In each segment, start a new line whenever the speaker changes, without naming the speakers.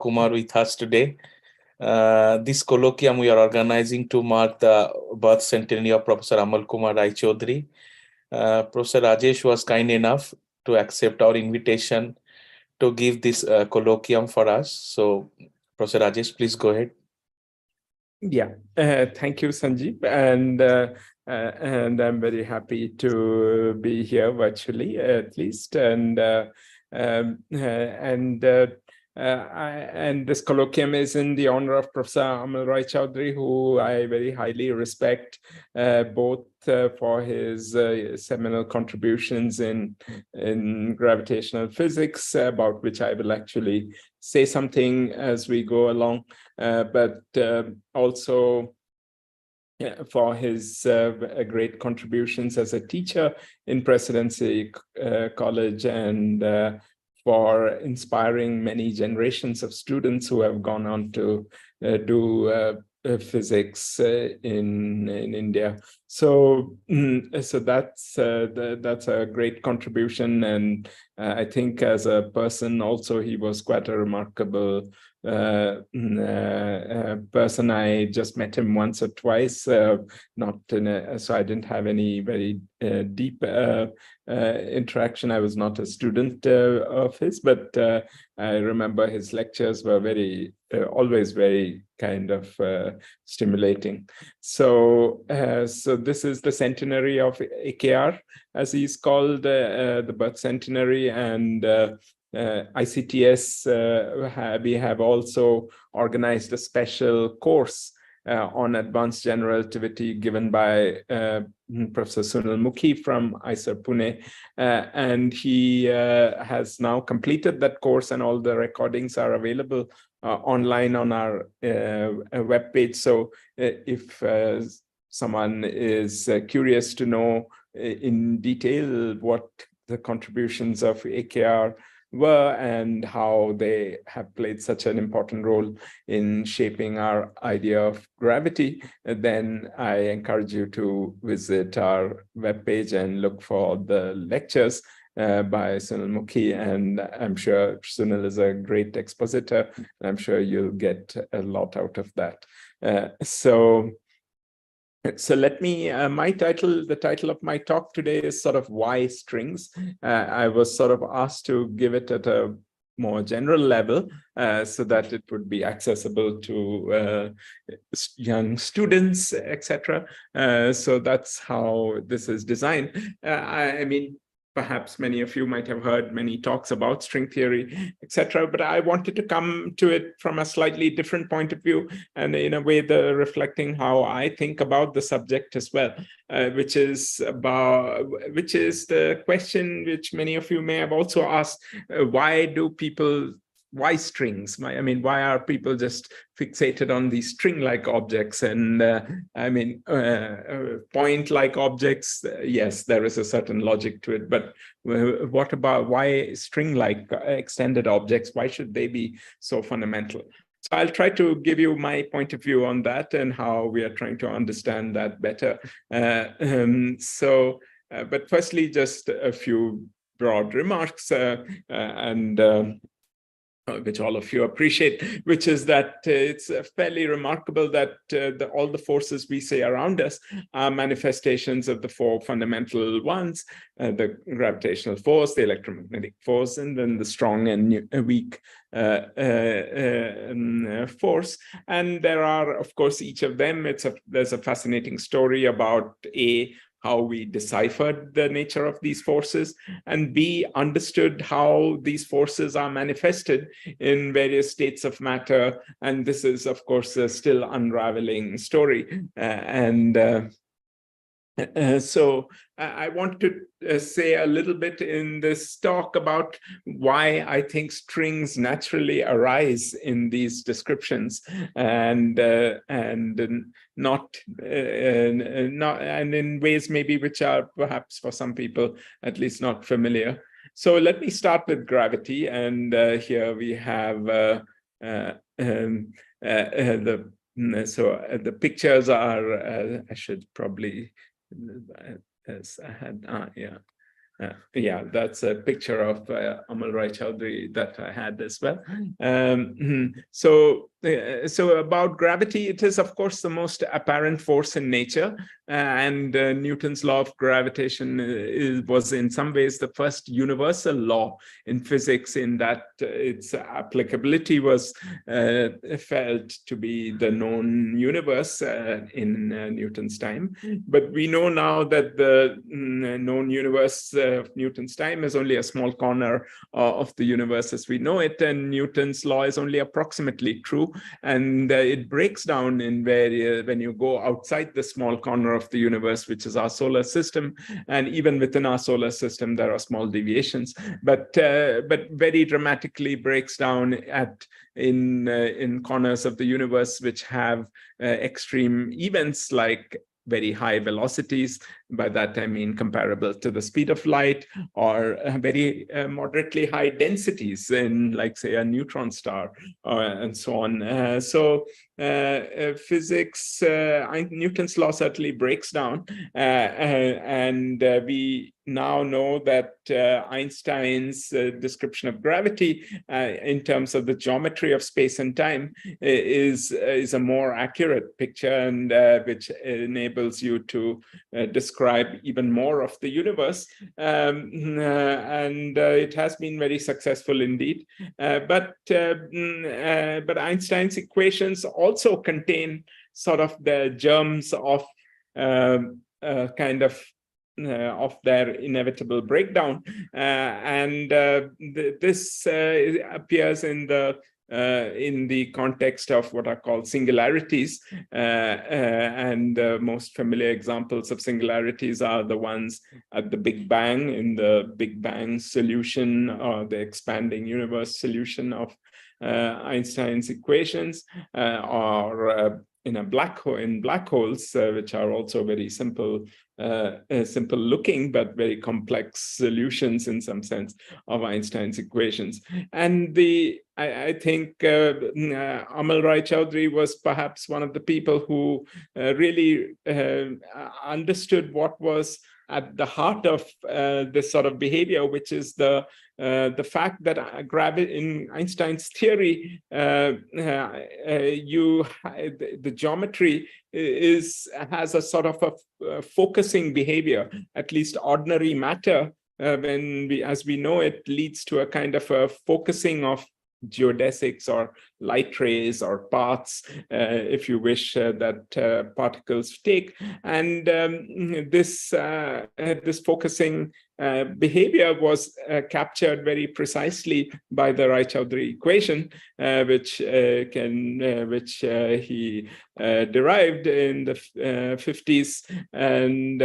Kumar with us today. This colloquium we are organizing to mark the birth centenary of Professor Amal Kumar Raychaudhuri. Professor Rajesh was kind enough to accept our invitation to give this colloquium for us. So, Professor Rajesh, please go ahead.
Yeah, thank you, Sanjeev, and I'm very happy to be here virtually, at least, and this colloquium is in the honor of Professor Amal Raychaudhuri, who I very highly respect, both for his seminal contributions in gravitational physics, about which I will actually say something as we go along, but also for his great contributions as a teacher in Presidency College, and for inspiring many generations of students who have gone on to do physics in India. So that's a great contribution, and I think as a person also he was quite a remarkable person. I just met him once or twice, not in a, so I didn't have any very deep interaction. I was not a student of his, but I remember his lectures were very always very kind of stimulating. So this is the centenary of AKR, as he's called, the birth centenary, and ICTS, we have also organized a special course on advanced general relativity given by Professor Sunil Mukhi from IISER Pune, and he has now completed that course, and all the recordings are available online on our webpage. So if someone is curious to know in detail what the contributions of AKR were and how they have played such an important role in shaping our idea of gravity, then I encourage you to visit our webpage and look for the lectures by Sunil Mukhi, and I'm sure Sunil is a great expositor, and I'm sure you'll get a lot out of that. So let me, the title of my talk today is sort of Why Strings. I was sort of asked to give it at a more general level so that it would be accessible to young students, etc. So that's how this is designed. I mean, perhaps many of you might have heard many talks about string theory, etc., but I wanted to come to it from a slightly different point of view, and in a way, reflecting how I think about the subject as well, which is the question which many of you may have also asked: why strings? I mean, why are people just fixated on these string-like objects? And point-like objects, yes, there is a certain logic to it, but what about why string-like extended objects? Why should they be so fundamental? So I'll try to give you my point of view on that and how we are trying to understand that better. But firstly, just a few broad remarks, which all of you appreciate, which is that it's fairly remarkable that all the forces we see around us are manifestations of the four fundamental ones: the gravitational force, the electromagnetic force, and then the strong and weak force. And there are, of course, each of them, there's a fascinating story about how we deciphered the nature of these forces, and B, understood how these forces are manifested in various states of matter. And this is, of course, a still unraveling story. So I want to say a little bit in this talk about why I think strings naturally arise in these descriptions, and not in ways maybe which are perhaps for some people at least not familiar. So let me start with gravity, and here we have the pictures are. I should probably. As I had, Yeah, that's a picture of Amal Raychaudhuri that I had as well. So about gravity, it is, of course, the most apparent force in nature. And Newton's law of gravitation was in some ways the first universal law in physics, in that its applicability was felt to be the known universe in Newton's time. But we know now that the known universe of Newton's time is only a small corner of the universe as we know it, and Newton's law is only approximately true, and it breaks down in when you go outside the small corner of the universe, which is our solar system, and even within our solar system there are small deviations, but very dramatically breaks down in corners of the universe which have extreme events like very high velocities. By that I mean comparable to the speed of light, or very moderately high densities in, like, say, a neutron star, and so on. So physics, Newton's law certainly breaks down, and we now know that Einstein's description of gravity in terms of the geometry of space and time is a more accurate picture, and which enables you to describe even more of the universe, and it has been very successful indeed. But Einstein's equations also contain sort of the germs of kind of their inevitable breakdown, and this appears in the context of what are called singularities, and the most familiar examples of singularities are the ones at the Big Bang, in the Big Bang solution, or the expanding universe solution of Einstein's equations, or in a black hole, in black holes, which are also very simple looking but very complex solutions in some sense of Einstein's equations. And I think Amal Raychaudhuri was perhaps one of the people who really understood what was at the heart of this sort of behavior, which is the fact that in Einstein's theory, the geometry has a sort of a focusing behavior. At least ordinary matter, as we know it, leads to a kind of a focusing of geodesics or light rays or paths, if you wish, that particles take. And this focusing behavior was captured very precisely by the Raychaudhuri equation, which he derived in the 50s, and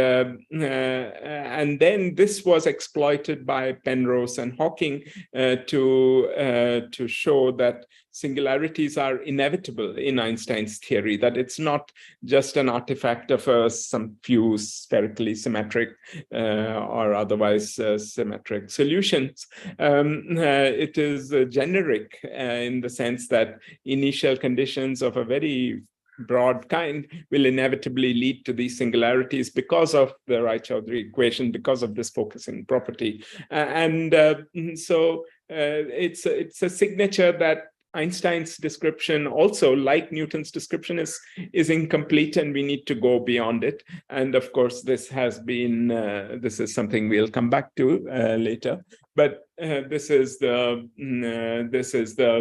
then this was exploited by Penrose and Hawking to show that singularities are inevitable in Einstein's theory, that it's not just an artifact of some few spherically symmetric or otherwise symmetric solutions. It is generic in the sense that initial conditions of a very broad kind will inevitably lead to these singularities because of the Raychaudhuri equation, because of this focusing property. So it's a signature that Einstein's description also, like Newton's description, is incomplete, and we need to go beyond it. And of course, this is something we'll come back to later. But this is the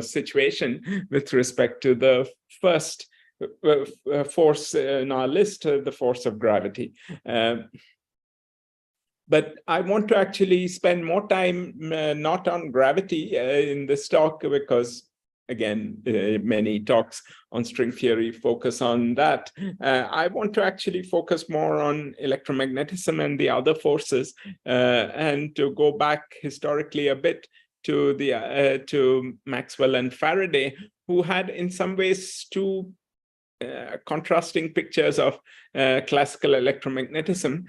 situation with respect to the first force in our list, the force of gravity. But I want to actually spend more time not on gravity in this talk, because again, many talks on string theory focus on that. I want to actually focus more on electromagnetism and the other forces, and to go back historically a bit to Maxwell and Faraday, who had in some ways two contrasting pictures of classical electromagnetism.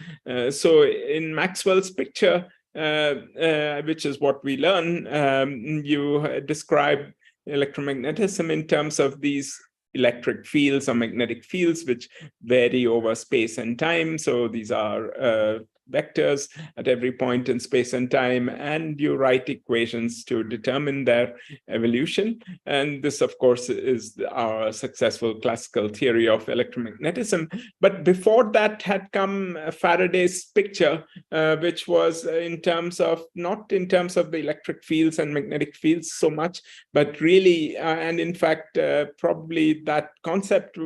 So in Maxwell's picture, which is what we learn, you describe electromagnetism in terms of these electric fields or magnetic fields which vary over space and time. So these are vectors at every point in space and time, and you write equations to determine their evolution. And this, of course, is our successful classical theory of electromagnetism. But before that had come Faraday's picture, which was not in terms of the electric fields and magnetic fields so much, but really, and in fact, probably that concept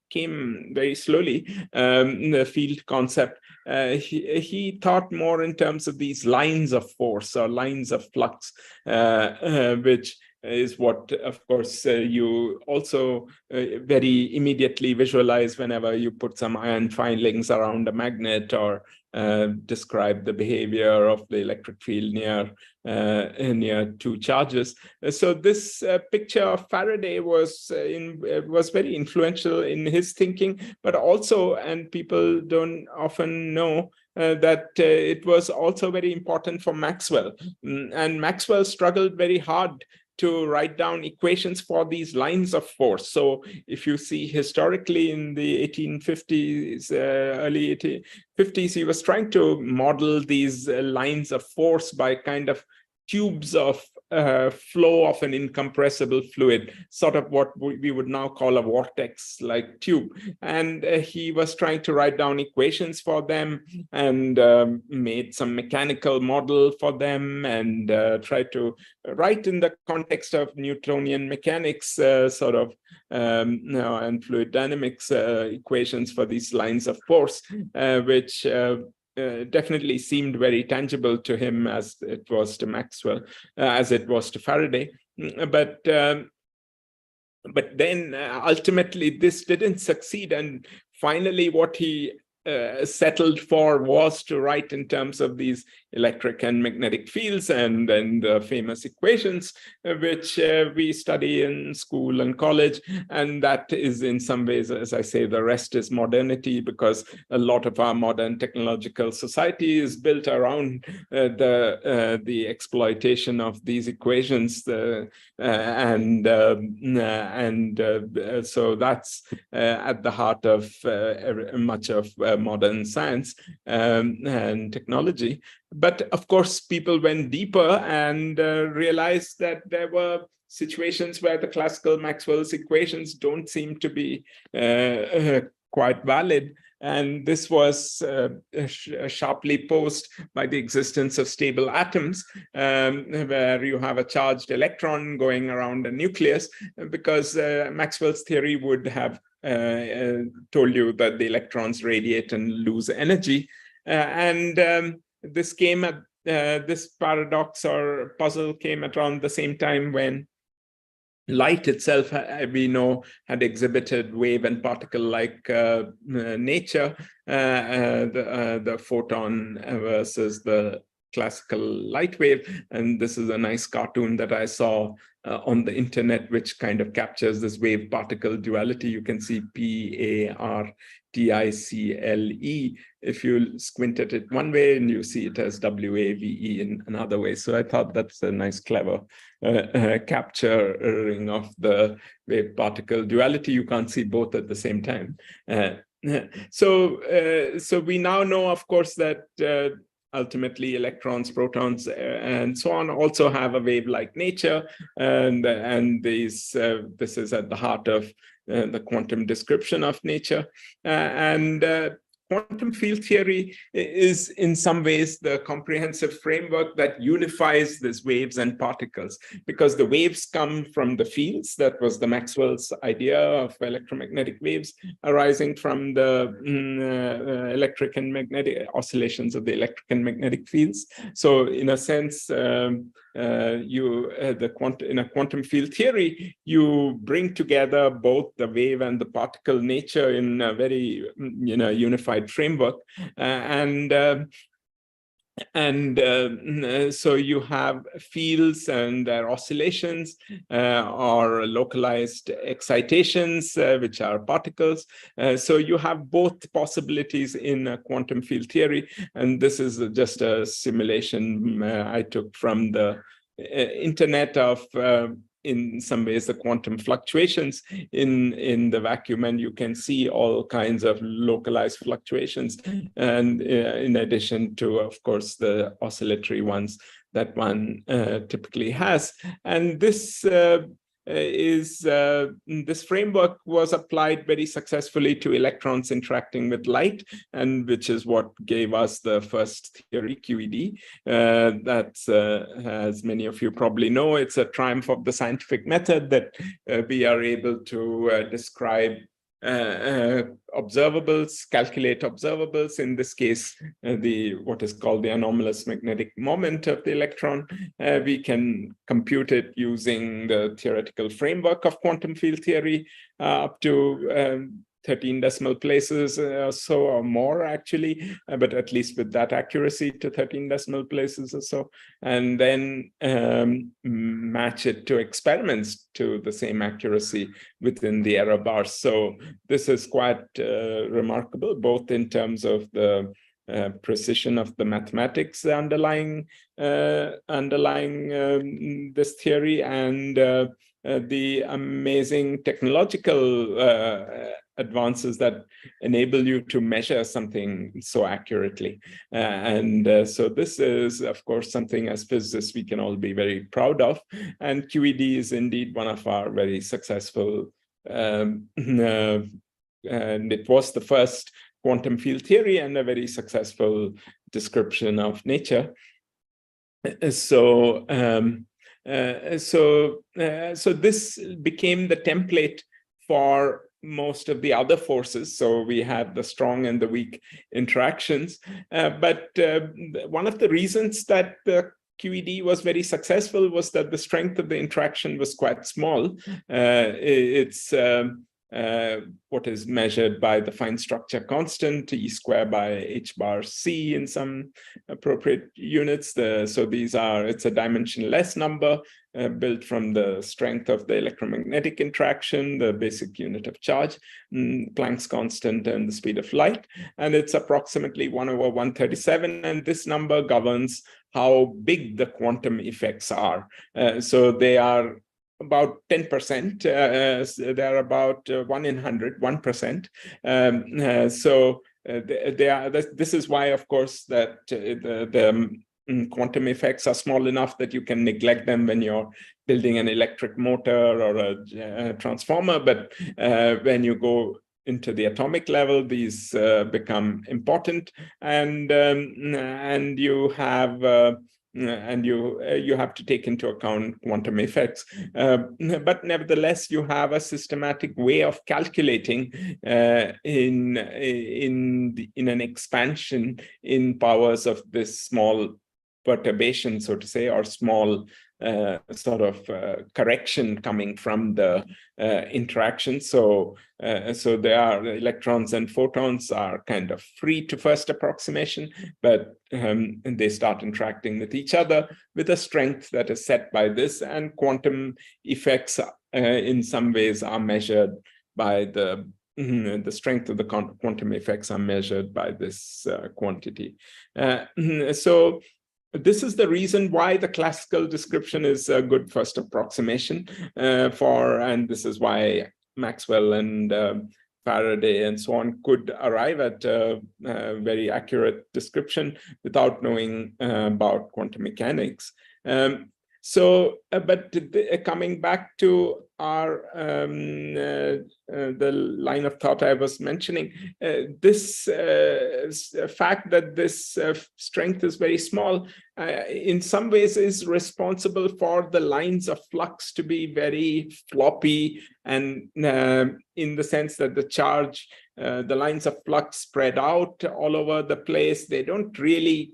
came very slowly, the field concept. He thought more in terms of these lines of force or lines of flux, which is what, of course, you also very immediately visualize whenever you put some iron filings around a magnet or describe the behavior of the electric field near two charges. So this picture of Faraday was very influential in his thinking, but also, and people don't often know, that it was also very important for Maxwell. And Maxwell struggled very hard to write down equations for these lines of force. So if you see historically in the 1850s, early 1850s, he was trying to model these lines of force by kind of tubes of flow of an incompressible fluid, sort of what we would now call a vortex-like tube. And he was trying to write down equations for them and made some mechanical model for them and tried to write in the context of Newtonian mechanics and fluid dynamics equations for these lines of force, which definitely seemed very tangible to him as it was to Maxwell, as it was to Faraday. But then ultimately this didn't succeed. And finally what he settled for was to write in terms of these electric and magnetic fields and the famous equations which we study in school and college. And that is in some ways, as I say, the rest is modernity, because a lot of our modern technological society is built around the exploitation of these equations, so that's at the heart of much of modern science and technology. But of course, people went deeper and realized that there were situations where the classical Maxwell's equations don't seem to be quite valid. And this was sharply posed by the existence of stable atoms, where you have a charged electron going around a nucleus, because Maxwell's theory would have told you that the electrons radiate and lose energy. This paradox or puzzle came at around the same time when light itself, we know, had exhibited wave and particle-like nature, the photon versus the classical light wave. And this is a nice cartoon that I saw on the internet, which kind of captures this wave particle duality. You can see PARTICLE. If you squint at it one way, and you see it as WAVE in another way. So I thought that's a nice, clever capturing of the wave particle duality. You can't see both at the same time. So we now know, of course, that ultimately electrons, protons, and so on also have a wave-like nature, and this is at the heart of the quantum description of nature. Quantum field theory is in some ways the comprehensive framework that unifies these waves and particles, because the waves come from the fields. That was the Maxwell's idea of electromagnetic waves arising from the electric and magnetic oscillations of the electric and magnetic fields. So in a sense, in a quantum field theory, you bring together both the wave and the particle nature in a very unified framework, so you have fields and their oscillations or localized excitations, which are particles. So you have both possibilities in quantum field theory. And this is just a simulation I took from the internet of in some ways the quantum fluctuations in the vacuum, and you can see all kinds of localized fluctuations, and in addition to, of course, the oscillatory ones that one typically has. And this this framework was applied very successfully to electrons interacting with light, and which is what gave us the first theory, QED. That's, as many of you probably know, it's a triumph of the scientific method that we are able to describe observables, calculate observables, in this case, what is called the anomalous magnetic moment of the electron. We can compute it using the theoretical framework of quantum field theory up to 13 decimal places or so, or more actually, but at least with that accuracy to 13 decimal places or so, and then match it to experiments to the same accuracy within the error bars. So this is quite remarkable, both in terms of the precision of the mathematics underlying this theory, and the amazing technological advances that enable you to measure something so accurately. So this is, of course, something as physicists we can all be very proud of. And QED is indeed one of our very successful, and it was the first quantum field theory and a very successful description of nature. So this became the template for most of the other forces. So we had the strong and the weak interactions. But one of the reasons that the QED was very successful was that the strength of the interaction was quite small. It's what is measured by the fine structure constant, E square by H bar C in some appropriate units. So these are, it's a dimensionless number built from the strength of the electromagnetic interaction, the basic unit of charge, Planck's constant, and the speed of light. And it's approximately 1/137. And this number governs how big the quantum effects are. So they are about 10%. They're about 1 in 100, 1%. This is why, of course, that the quantum effects are small enough that you can neglect them when you're building an electric motor or a transformer. But when you go into the atomic level, these become important, and you have you have to take into account quantum effects. But nevertheless, you have a systematic way of calculating in an expansion in powers of this small perturbation, so to say, or small sort of correction coming from the interaction. So there are electrons and photons are kind of free to first approximation, but they start interacting with each other with a strength that is set by this, and quantum effects in some ways are measured by the strength of the quantum effects are measured by this quantity. So this is the reason why the classical description is a good first approximation and this is why Maxwell and Faraday and so on could arrive at a very accurate description without knowing about quantum mechanics. But coming back to our the line of thought I was mentioning, this fact that this strength is very small in some ways is responsible for the lines of flux to be very floppy, and in the sense that the charge, the lines of flux spread out all over the place. They don't really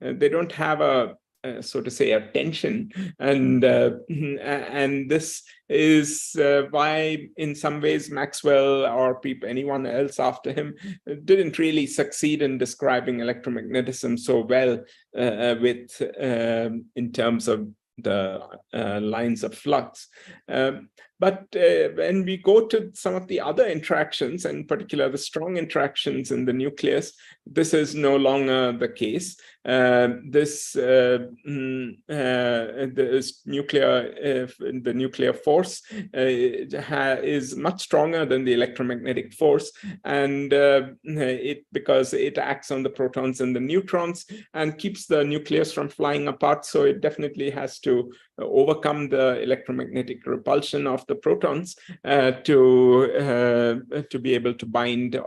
they don't have a so to say, a tension, and this is why, in some ways, Maxwell or anyone else after him didn't really succeed in describing electromagnetism so well in terms of the lines of flux. But when we go to some of the other interactions, in particular the strong interactions in the nucleus, this is no longer the case. This nuclear force is much stronger than the electromagnetic force, and because it acts on the protons and the neutrons and keeps the nucleus from flying apart. So it definitely has to overcome the electromagnetic repulsion of the protons to be able to bind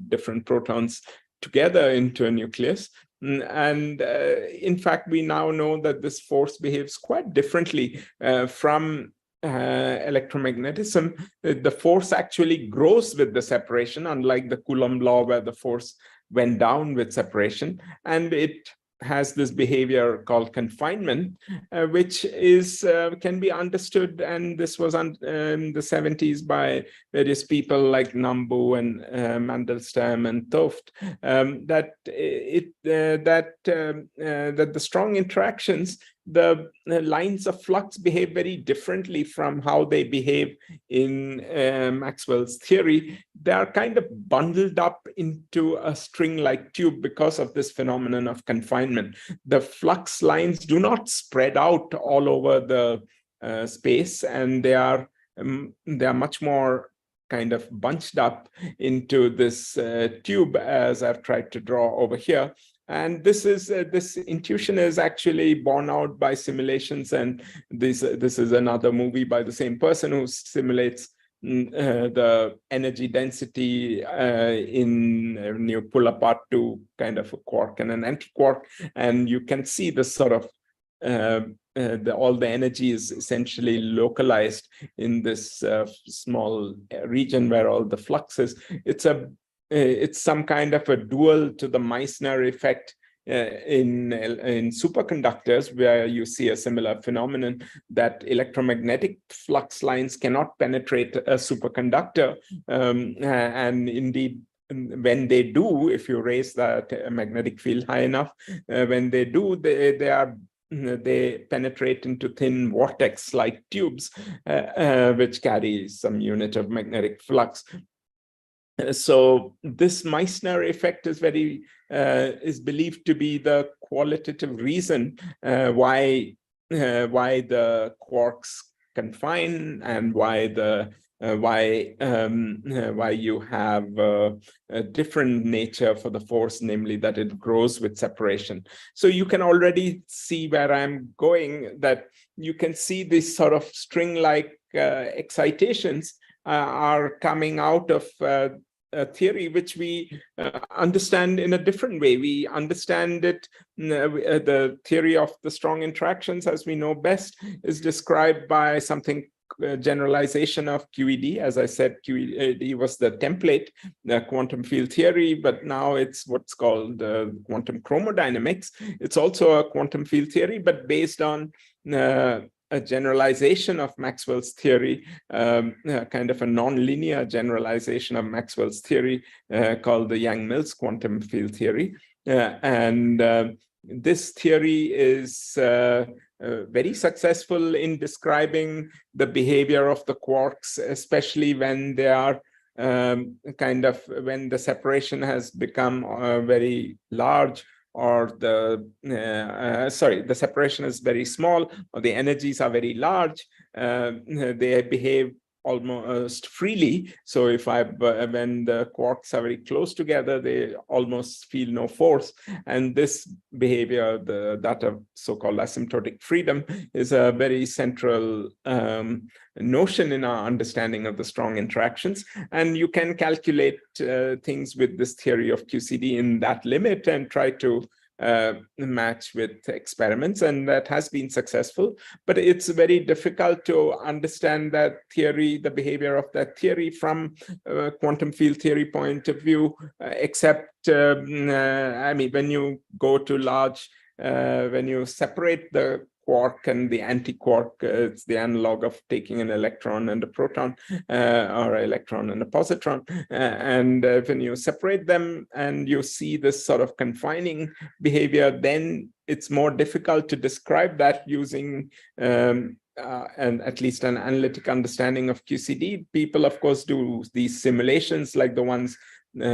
different protons together into a nucleus. And in fact, we now know that this force behaves quite differently from electromagnetism. The force actually grows with the separation, unlike the Coulomb law, where the force went down with separation. And it has this behavior called confinement, which is can be understood, and this was in the 70s by various people like Nambu and Mandelstam and Toft, that the strong interactions, the lines of flux behave very differently from how they behave in Maxwell's theory. They are kind of bundled up into a string-like tube because of this phenomenon of confinement. The flux lines do not spread out all over the space, and they are much more kind of bunched up into this tube, as I've tried to draw over here. And this intuition is actually borne out by simulations, and this is another movie by the same person who simulates the energy density when you pull apart two kind of a quark and an antiquark, and you can see the sort of all the energy is essentially localized in this small region where all the flux is. It's some kind of a dual to the Meissner effect in superconductors, where you see a similar phenomenon that electromagnetic flux lines cannot penetrate a superconductor, and indeed, when they do, if you raise that magnetic field high enough, when they do, they penetrate into thin vortex-like tubes, which carry some unit of magnetic flux. So this Meissner effect is believed to be the qualitative reason why the quarks confine, and why you have a different nature for the force, namely that it grows with separation. So you can already see where I'm going, that you can see these sort of string-like excitations are coming out of a theory which we understand in a different way. We understand it, the theory of the strong interactions, as we know best, is described by something generalization of QED. As I said, QED was the template, the quantum field theory, but now it's what's called quantum chromodynamics. It's also a quantum field theory, but based on a generalization of Maxwell's theory, kind of a nonlinear generalization of Maxwell's theory called the Yang-Mills quantum field theory. This theory is very successful in describing the behavior of the quarks, especially when they are when the separation has become very large, or the separation is very small, or the energies are very large. They behave almost freely. So when the quarks are very close together, they almost feel no force. And this behavior, that of so-called asymptotic freedom, is a very central notion in our understanding of the strong interactions. And you can calculate things with this theory of QCD in that limit and try to match with experiments, and that has been successful. But it's very difficult to understand that theory, the behavior of that theory, from a quantum field theory point of view, except when you go to large, when you separate the quark and the anti-quark, it's the analog of taking an electron and a proton, or an electron and a positron. And when you separate them and you see this sort of confining behavior, then it's more difficult to describe that using and at least an analytic understanding of QCD, people, of course, do these simulations like the ones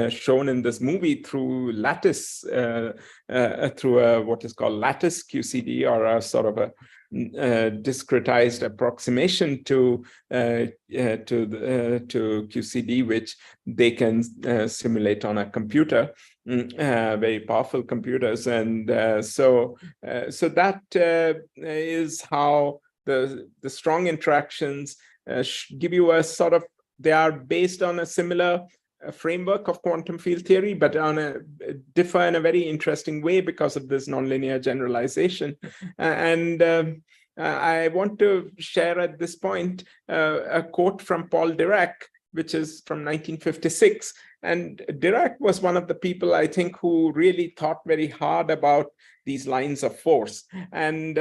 shown in this movie through lattice, through what is called lattice QCD, or a sort of a discretized approximation to QCD, which they can simulate on a computer, very powerful computers, and so that is how the strong interactions give you a sort of, they are based on a similar framework of quantum field theory, but differ in a very interesting way because of this nonlinear generalization. And I want to share at this point a quote from Paul Dirac, which is from 1956. And Dirac was one of the people, I think, who really thought very hard about these lines of force. And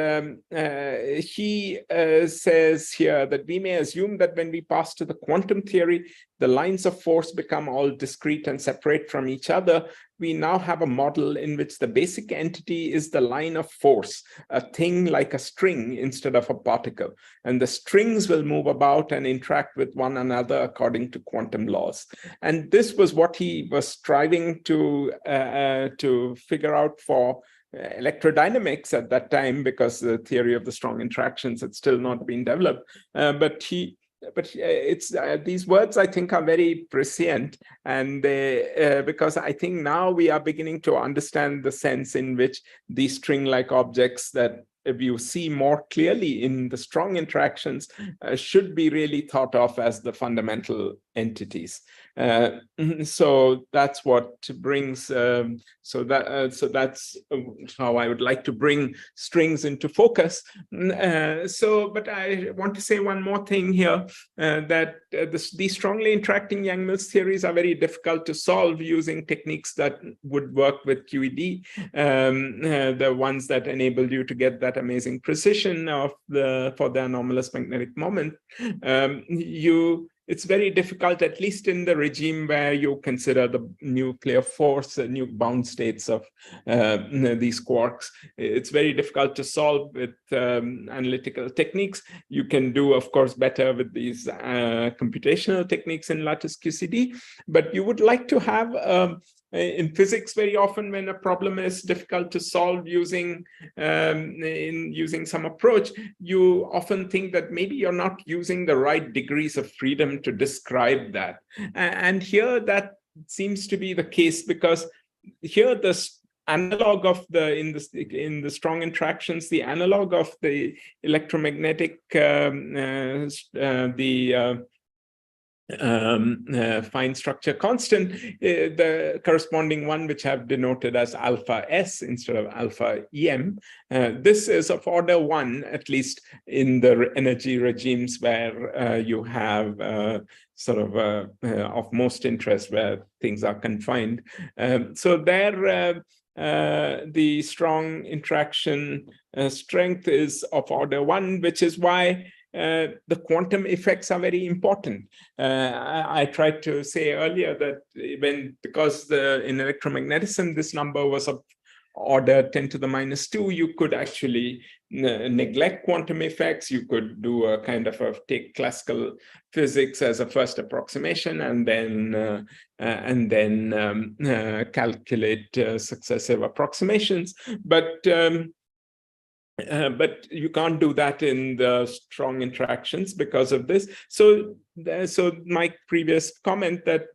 he says here that we may assume that when we pass to the quantum theory, the lines of force become all discrete and separate from each other. We now have a model in which the basic entity is the line of force, a thing like a string instead of a particle. And the strings will move about and interact with one another according to quantum laws. And this was what he was striving to figure out for electrodynamics at that time, because the theory of the strong interactions had still not been developed. But it's these words, I think, are very prescient, and because I think now we are beginning to understand the sense in which these string-like objects that you see more clearly in the strong interactions should be really thought of as the fundamental entities. So that's what brings. So that's how I would like to bring strings into focus. But I want to say one more thing here, that these strongly interacting Yang-Mills theories are very difficult to solve using techniques that would work with QED, the ones that enable you to get that amazing precision for the anomalous magnetic moment. It's very difficult, at least in the regime where you consider the nuclear force, new bound states of these quarks. It's very difficult to solve with analytical techniques. You can do, of course, better with these computational techniques in lattice QCD, but you would like to have in physics, very often when a problem is difficult to solve using some approach, you often think that maybe you're not using the right degrees of freedom to describe that. And here that seems to be the case, because here the analog of in the strong interactions, the analog of the electromagnetic fine structure constant, the corresponding one, which I've denoted as alpha S instead of alpha EM. This is of order 1, at least in the energy regimes where you have sort of most interest, where things are confined. So there, the strong interaction strength is of order 1, which is why the quantum effects are very important. I tried to say earlier that because in electromagnetism, this number was of order 10 to the minus 2, you could actually neglect quantum effects. You could do a kind of take classical physics as a first approximation, and then calculate successive approximations. But you can't do that in the strong interactions because of this. So my previous comment that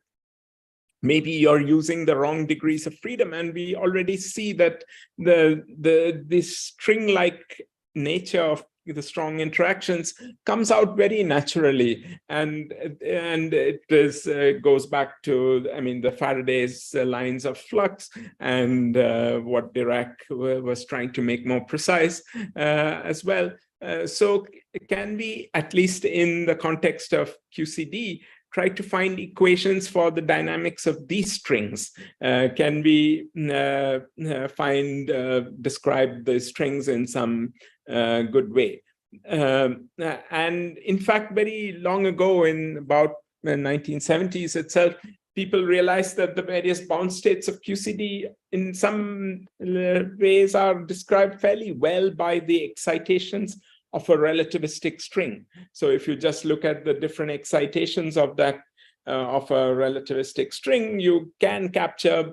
maybe you're using the wrong degrees of freedom, and we already see that this string-like nature of the strong interactions comes out very naturally, and it goes back to, I mean, the Faraday's lines of flux, and what Dirac was trying to make more precise as well. So can we, at least in the context of QCD, try to find equations for the dynamics of these strings? Can we describe the strings in some good way? And in fact, very long ago, in about the 1970s itself, people realized that the various bound states of QCD in some ways are described fairly well by the excitations of a relativistic string. So if you just look at the different excitations of that of a relativistic string, you can capture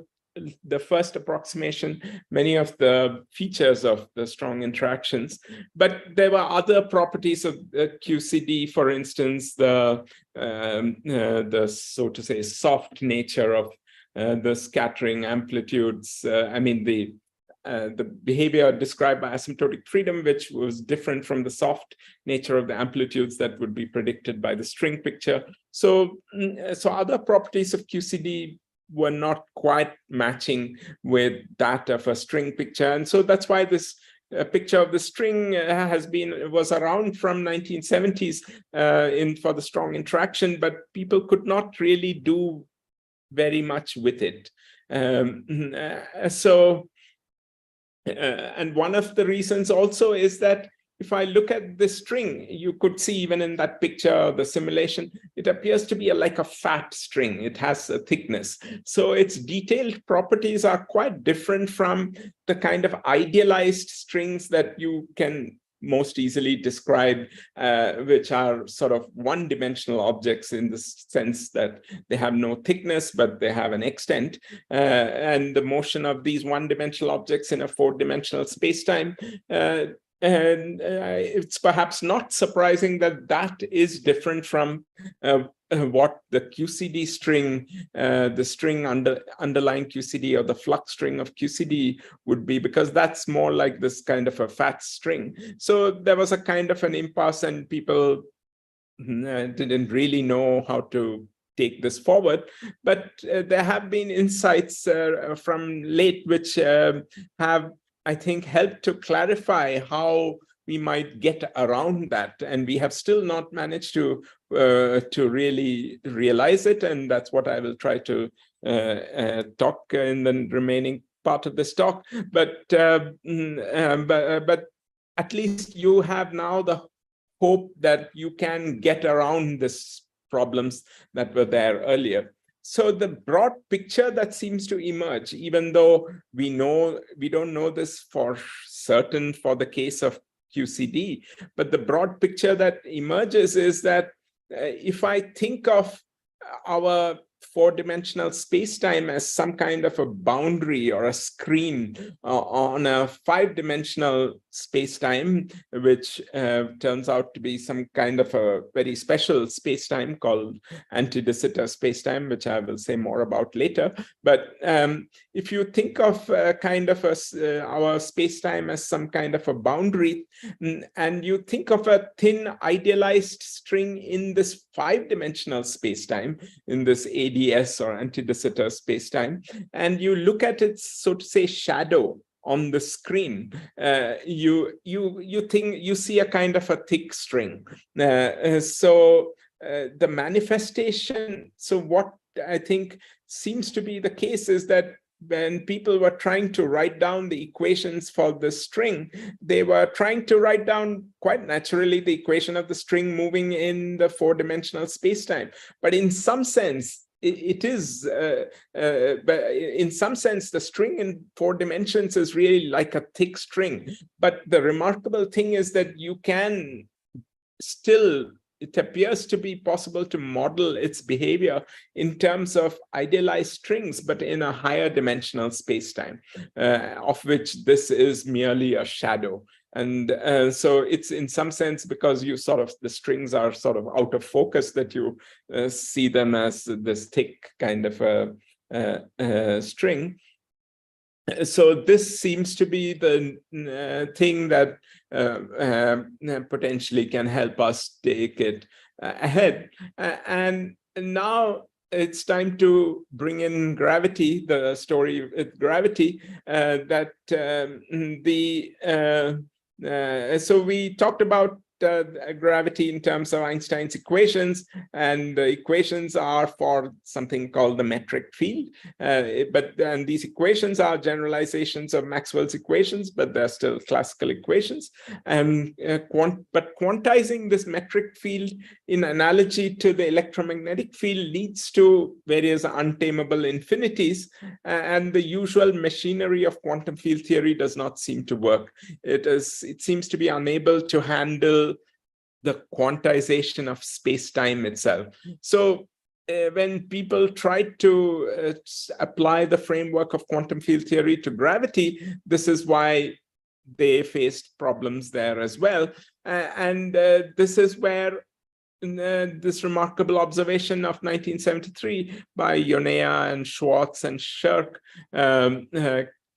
the first approximation, many of the features of the strong interactions. But there were other properties of the QCD, for instance, the so to say soft nature of the scattering amplitudes. I mean, the behavior described by asymptotic freedom, which was different from the soft nature of the amplitudes that would be predicted by the string picture. So other properties of QCD were not quite matching with that of a string picture. And so that's why this picture of the string was around from 1970s for the strong interaction, but people could not really do very much with it. And one of the reasons also is that if I look at the string, you could see even in that picture, the simulation, it appears to be like a fat string. It has a thickness. So its detailed properties are quite different from the kind of idealized strings that you can most easily describe, which are sort of one-dimensional objects in the sense that they have no thickness, but they have an extent. And the motion of these one-dimensional objects in a four-dimensional space-time, and it's perhaps not surprising that that is different from what the QCD string, the string underlying QCD or the flux string of QCD would be, because that's more like this kind of a fat string. So there was a kind of an impasse, and people didn't really know how to take this forward. But there have been insights from late which have, I think, helped to clarify how we might get around that. And we have still not managed to really realize it. And that's what I will try to talk in the remaining part of this talk. But at least you have now the hope that you can get around these problems that were there earlier. So the broad picture that seems to emerge, even though we don't know this for certain for the case of QCD, but the broad picture that emerges is that if I think of our four-dimensional space-time as some kind of a boundary or a screen on a five-dimensional space-time, which turns out to be some kind of a very special space-time called anti-de Sitter space-time, which I will say more about later. But if you think of kind of our space-time as some kind of a boundary, and you think of a thin idealized string in this five-dimensional space-time, in this ADS or anti-de Sitter space-time, and you look at its, so to say, shadow on the screen, you see a kind of a thick string. So the manifestation, so what I think seems to be the case is that when people were trying to write down the equations for the string, they were trying to write down quite naturally the equation of the string moving in the four-dimensional space-time. But in some sense, it is, but in some sense, the string in four dimensions is really like a thick string. But the remarkable thing is that you can still, it appears to be possible to model its behavior in terms of idealized strings, but in a higher dimensional space-time, of which this is merely a shadow. And so it's in some sense because you sort of, the strings are sort of out of focus that you see them as this thick kind of a string. So this seems to be the thing that potentially can help us take it ahead. And now it's time to bring in gravity, the story with gravity, so we talked about gravity in terms of Einstein's equations, and the equations are for something called the metric field. And these equations are generalizations of Maxwell's equations, but they're still classical equations. And but quantizing this metric field in analogy to the electromagnetic field leads to various untamable infinities, and the usual machinery of quantum field theory does not seem to work. It seems to be unable to handle the quantization of space-time itself. So when people tried to apply the framework of quantum field theory to gravity, this is why they faced problems there as well. And this is where this remarkable observation of 1973 by Yonea and Schwartz and Shirk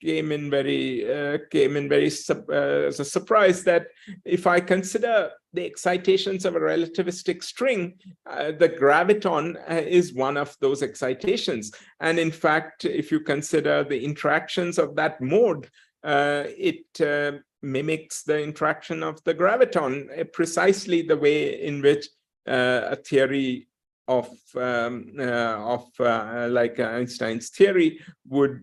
came in very as a surprise, that if I consider the excitations of a relativistic string, the graviton is one of those excitations. And in fact, if you consider the interactions of that mode, it mimics the interaction of the graviton, precisely the way in which a theory of like Einstein's theory would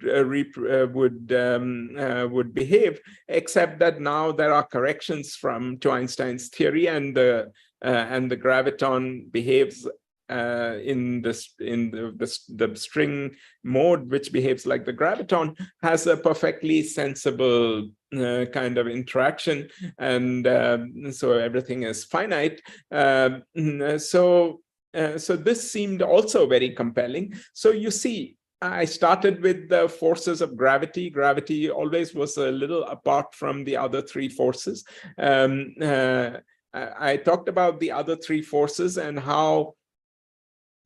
behave, except that now there are corrections to Einstein's theory, and the graviton behaves in the string mode, which behaves like the graviton, has a perfectly sensible kind of interaction, and so everything is finite. So this seemed also very compelling. So you see, I started with the forces of gravity. Gravity always was a little apart from the other three forces. I talked about the other three forces and how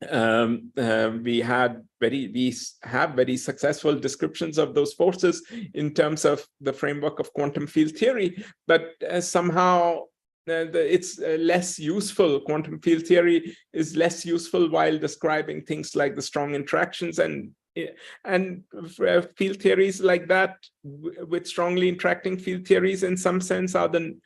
we have very successful descriptions of those forces in terms of the framework of quantum field theory, but somehow it's less useful. Quantum field theory is less useful while describing things like the strong interactions, and field theories like that with strongly interacting field theories in some sense are the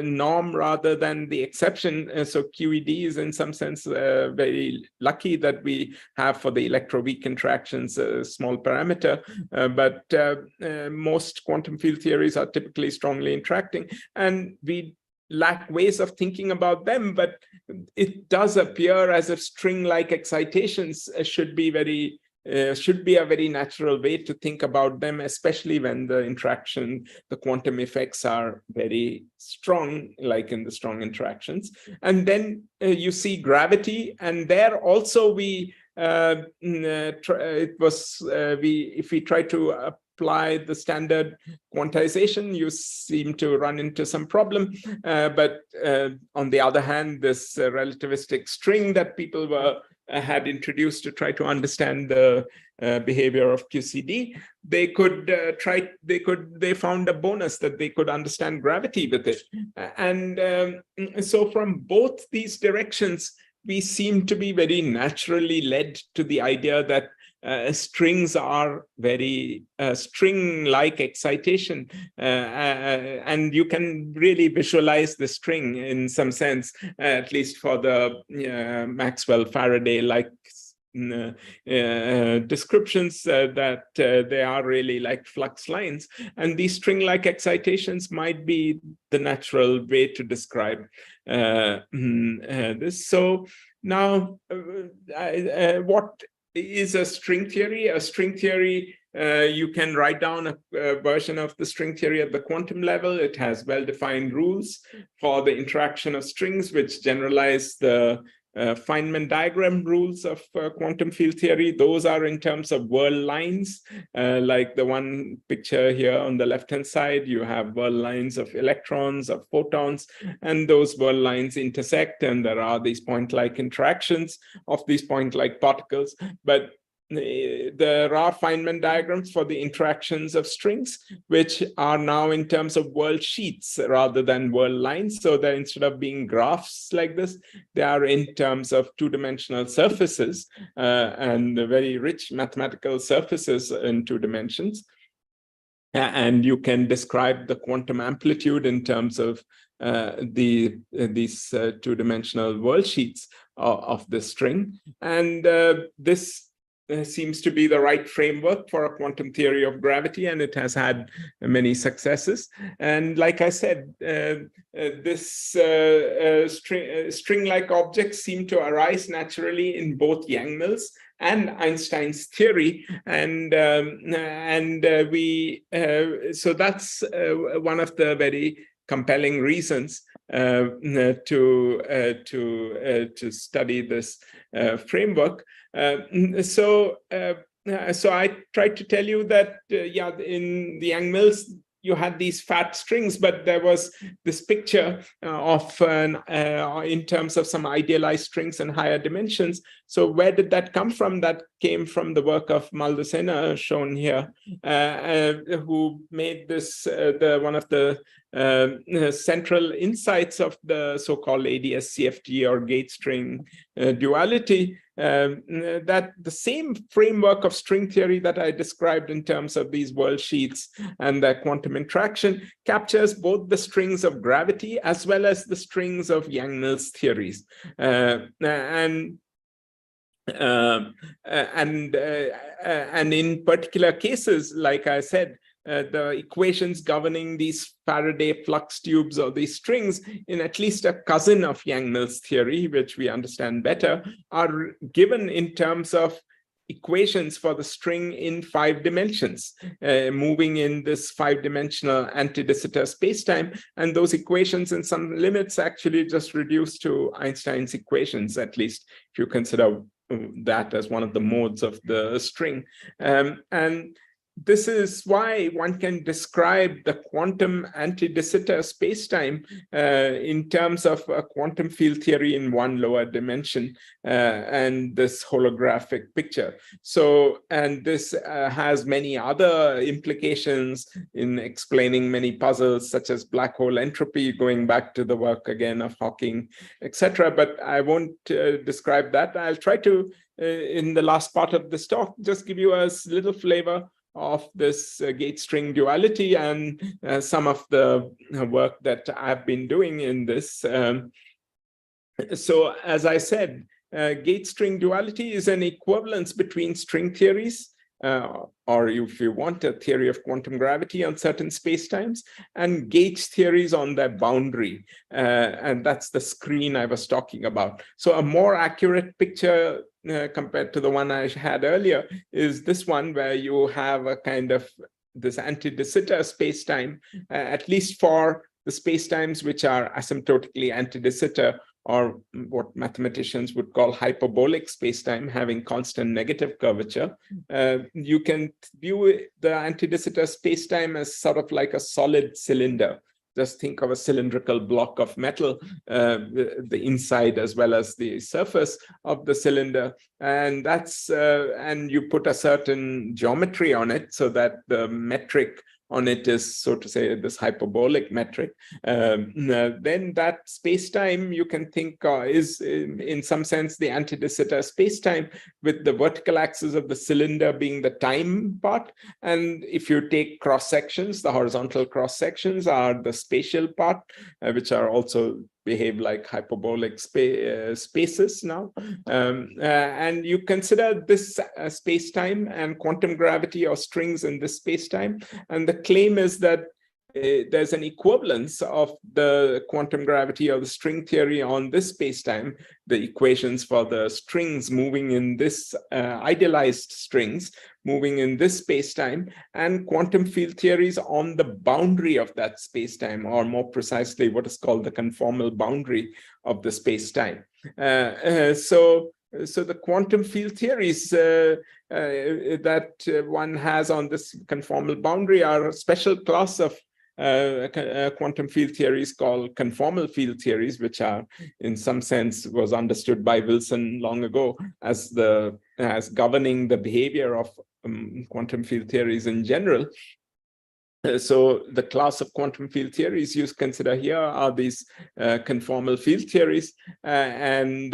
norm rather than the exception. So QED is in some sense very lucky that we have for the electroweak interactions a small parameter, but most quantum field theories are typically strongly interacting, and we lack ways of thinking about them. But it does appear as if string-like excitations should be a very natural way to think about them, especially when the quantum effects are very strong, like in the strong interactions. And then you see gravity, and there also if we try to apply the standard quantization, you seem to run into some problem. But on the other hand, this relativistic string that people had introduced to try to understand the behavior of QCD, they found a bonus that they could understand gravity with it. And so from both these directions, we seem to be very naturally led to the idea that strings are very string-like excitation, and you can really visualize the string in some sense, at least for the Maxwell-Faraday-like descriptions, that they are really like flux lines, and these string-like excitations might be the natural way to describe this. So now, what is a string theory? A string theory, you can write down a version of the string theory at the quantum level. It has well-defined rules for the interaction of strings, which generalize the Feynman diagram rules of quantum field theory. Those are in terms of whirl lines, like the one picture here on the left-hand side. You have whirl lines of electrons, of photons, and those whirl lines intersect, and there are these point-like interactions of these point-like particles. But there are Feynman diagrams for the interactions of strings, which are now in terms of whirl sheets rather than whirl lines. So that instead of being graphs like this, they are in terms of two-dimensional surfaces, and very rich mathematical surfaces in 2 dimensions. And you can describe the quantum amplitude in terms of these two-dimensional world sheets of the string. And this seems to be the right framework for a quantum theory of gravity, and it has had many successes. And like I said, this string-like objects seem to arise naturally in both Yang-Mills and Einstein's theory, and so that's one of the very compelling reasons to study this framework. So I tried to tell you that yeah, in the Yang-Mills you had these fat strings, but there was this picture of in terms of some idealized strings and higher dimensions. So where did that come from? That came from the work of Maldacena, shown here, who made this one of the central insights of the so-called ADS-CFT or gauge string duality, that the same framework of string theory that I described in terms of these world sheets and the quantum interaction captures both the strings of gravity as well as the strings of Yang-Mills theories. And in particular cases, like I said, the equations governing these Faraday flux tubes or these strings in at least a cousin of Yang-Mills theory, which we understand better, are given in terms of equations for the string in 5 dimensions, moving in this 5-dimensional anti-de Sitter spacetime. And those equations in some limits actually just reduce to Einstein's equations, at least if you consider that as one of the modes of the string. And this is why one can describe the quantum anti-de Sitter spacetime in terms of a quantum field theory in one lower dimension and this holographic picture. So, and this has many other implications in explaining many puzzles, such as black hole entropy, going back to the work again of Hawking, etc. But I won't describe that. I'll try to, in the last part of this talk, just give you a little flavor of this gauge string duality and some of the work that I've been doing in this. So as I said, gauge string duality is an equivalence between string theories, or if you want, a theory of quantum gravity on certain spacetimes, and gauge theories on their boundary. And that's the screen I was talking about. So a more accurate picture compared to the one I had earlier is this one, where you have a kind of this anti-de Sitter spacetime, at least for the spacetimes which are asymptotically anti-de Sitter, or what mathematicians would call hyperbolic spacetime, having constant negative curvature. You can view the anti-de Sitter spacetime as sort of like a solid cylinder. Just think of a cylindrical block of metal, the inside as well as the surface of the cylinder, and that's and you put a certain geometry on it so that the metric on it is, so to say, this hyperbolic metric. Then that space-time you can think is in some sense the anti-de Sitter space-time, with the vertical axis of the cylinder being the time part. And if you take cross-sections, the horizontal cross-sections are the spatial part, which are also behave like hyperbolic spaces now. And you consider this space-time and quantum gravity or strings in this space-time. And the claim is that there's an equivalence of the quantum gravity or the string theory on this space-time, the equations for the strings moving in this idealized strings moving in this space-time, and quantum field theories on the boundary of that space-time, or more precisely what is called the conformal boundary of the space-time. So the quantum field theories that one has on this conformal boundary are a special class of quantum field theories called conformal field theories, which are in some sense was understood by Wilson long ago as governing the behavior of quantum field theories in general. So the class of quantum field theories you consider here are these conformal field theories, and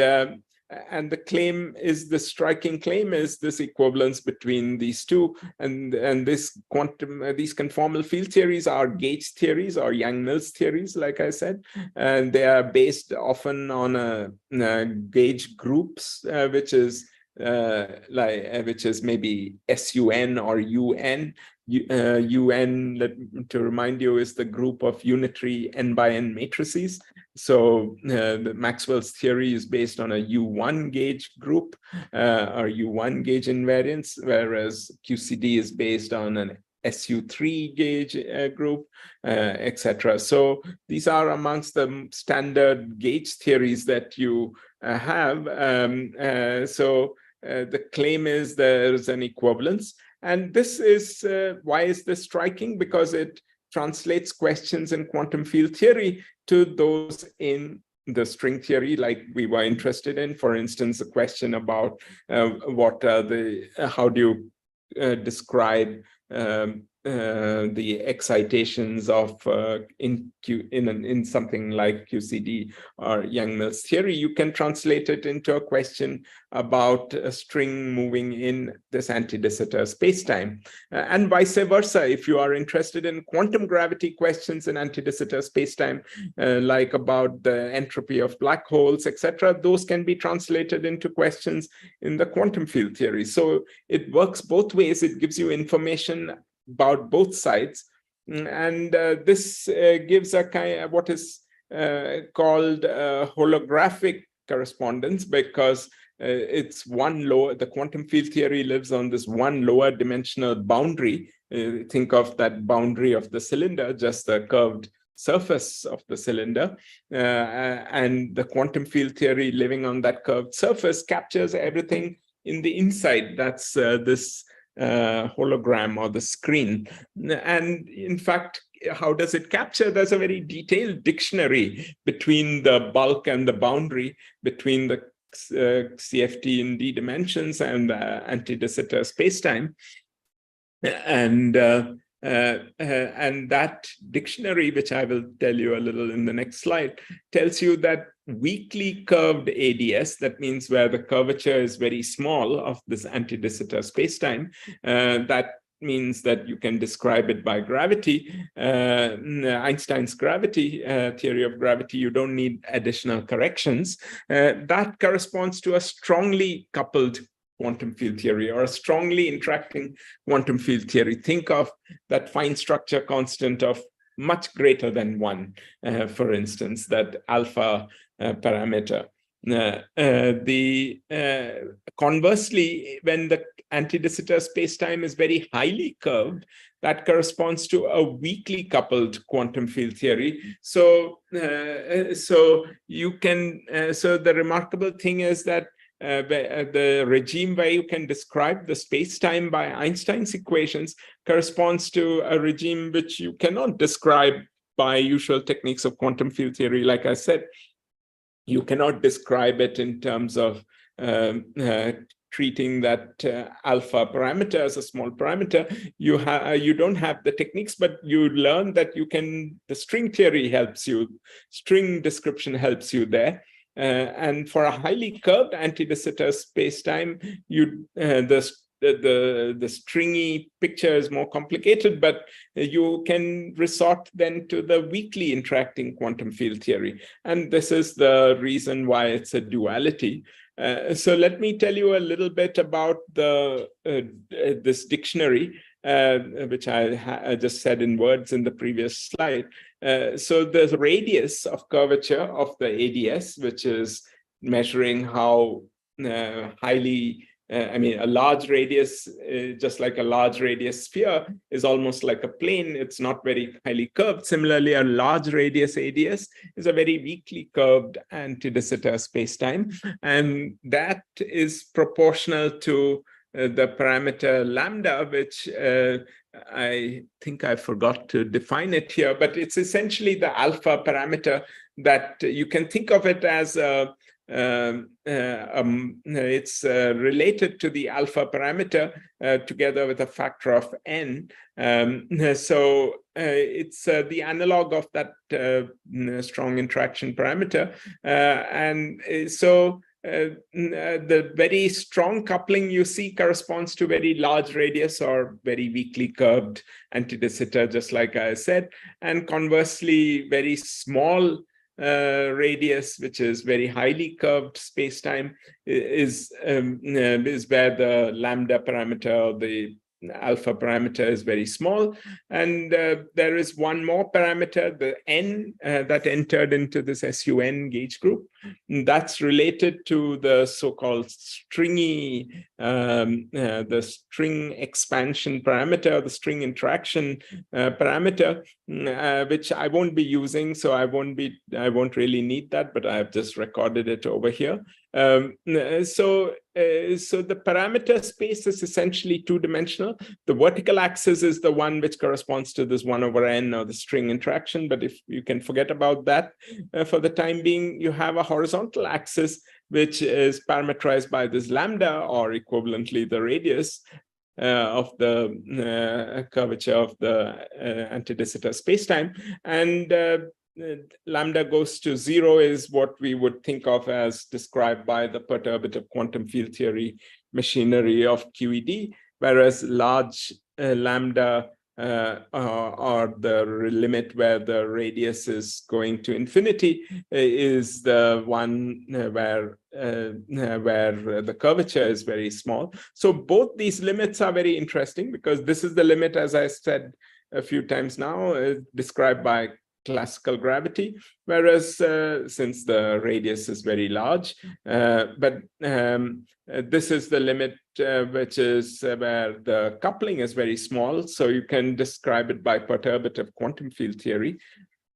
And the claim is, the striking claim is this equivalence between these two, and this quantum, these conformal field theories are gauge theories or Yang-Mills theories, like I said, and they are based often on gauge groups, which is maybe SUN or UN. UN, to remind you, is the group of unitary n by n matrices. So the Maxwell's theory is based on a U1 gauge group or U1 gauge invariance, whereas QCD is based on an SU3 gauge group, etc. So these are amongst the standard gauge theories that you have. The claim is there's an equivalence. And this is, why is this striking? Because it translates questions in quantum field theory to those in the string theory, like we were interested in. For instance, a question about how do you describe the excitations of in something like QCD or Yang-Mills theory. You can translate it into a question about a string moving in this anti-de Sitter spacetime, and vice versa. If you are interested in quantum gravity questions in anti-de Sitter spacetime, like about the entropy of black holes, etc., those can be translated into questions in the quantum field theory. So it works both ways. It gives you information about both sides, and this gives a kind of what is called holographic correspondence, because it's one lower, the quantum field theory lives on this one lower dimensional boundary. Think of that boundary of the cylinder, just the curved surface of the cylinder, and the quantum field theory living on that curved surface captures everything in the inside. That's this hologram or the screen. And in fact, how does it capture? There's a very detailed dictionary between the bulk and the boundary, between the CFT in d dimensions and anti-de Sitter spacetime. And that dictionary, which I will tell you a little in the next slide, tells you that weakly curved ADS, that means where the curvature is very small of this anti-de Sitter spacetime, that means that you can describe it by gravity, Einstein's gravity, theory of gravity. You don't need additional corrections. That corresponds to a strongly coupled quantum field theory, or a strongly interacting quantum field theory. Think of that fine structure constant of much greater than 1, for instance, that alpha parameter. Conversely, when the anti-de Sitter spacetime is very highly curved, that corresponds to a weakly coupled quantum field theory. So, you can. So the remarkable thing is that the regime where you can describe the spacetime by Einstein's equations corresponds to a regime which you cannot describe by usual techniques of quantum field theory. Like I said, you cannot describe it in terms of treating that alpha parameter as a small parameter. You don't have the techniques, but you learn that you can. The string theory helps you. String description helps you there. And for a highly curved anti-de Sitter spacetime, the stringy picture is more complicated, but you can resort then to the weakly interacting quantum field theory. And this is the reason why it's a duality. So let me tell you a little bit about this dictionary, which I just said in words in the previous slide. So the radius of curvature of the ADS, which is measuring how highly, a large radius, just like a large radius sphere, is almost like a plane. It's not very highly curved. Similarly, a large radius ADS is a very weakly curved anti-de Sitter spacetime, and that is proportional to the parameter lambda, which I think I forgot to define it here, but it's essentially the alpha parameter that you can think of it as it's related to the alpha parameter together with a factor of n. So it's the analog of that strong interaction parameter. And so the very strong coupling you see corresponds to very large radius or very weakly curved anti de Sitter, just like I said. And conversely, very small radius, which is very highly curved spacetime, is where the lambda parameter or the alpha parameter is very small. And there is one more parameter, the n, that entered into this SUN gauge group. And that's related to the so-called stringy, the string expansion parameter, the string interaction parameter, which I won't be using, so I won't really need that, but I have just recorded it over here. So the parameter space is essentially two-dimensional. The vertical axis is the one which corresponds to this 1/n or the string interaction. But if you can forget about that for the time being, you have a horizontal axis, which is parameterized by this lambda, or equivalently the radius of the curvature of the anti de Sitter spacetime. And lambda goes to 0 is what we would think of as described by the perturbative quantum field theory machinery of QED, whereas large lambda or the limit where the radius is going to infinity is the one where the curvature is very small. So both these limits are very interesting, because this is the limit, as I said a few times now, described by classical gravity, whereas since the radius is very large, but this is the limit which is where the coupling is very small, so you can describe it by perturbative quantum field theory.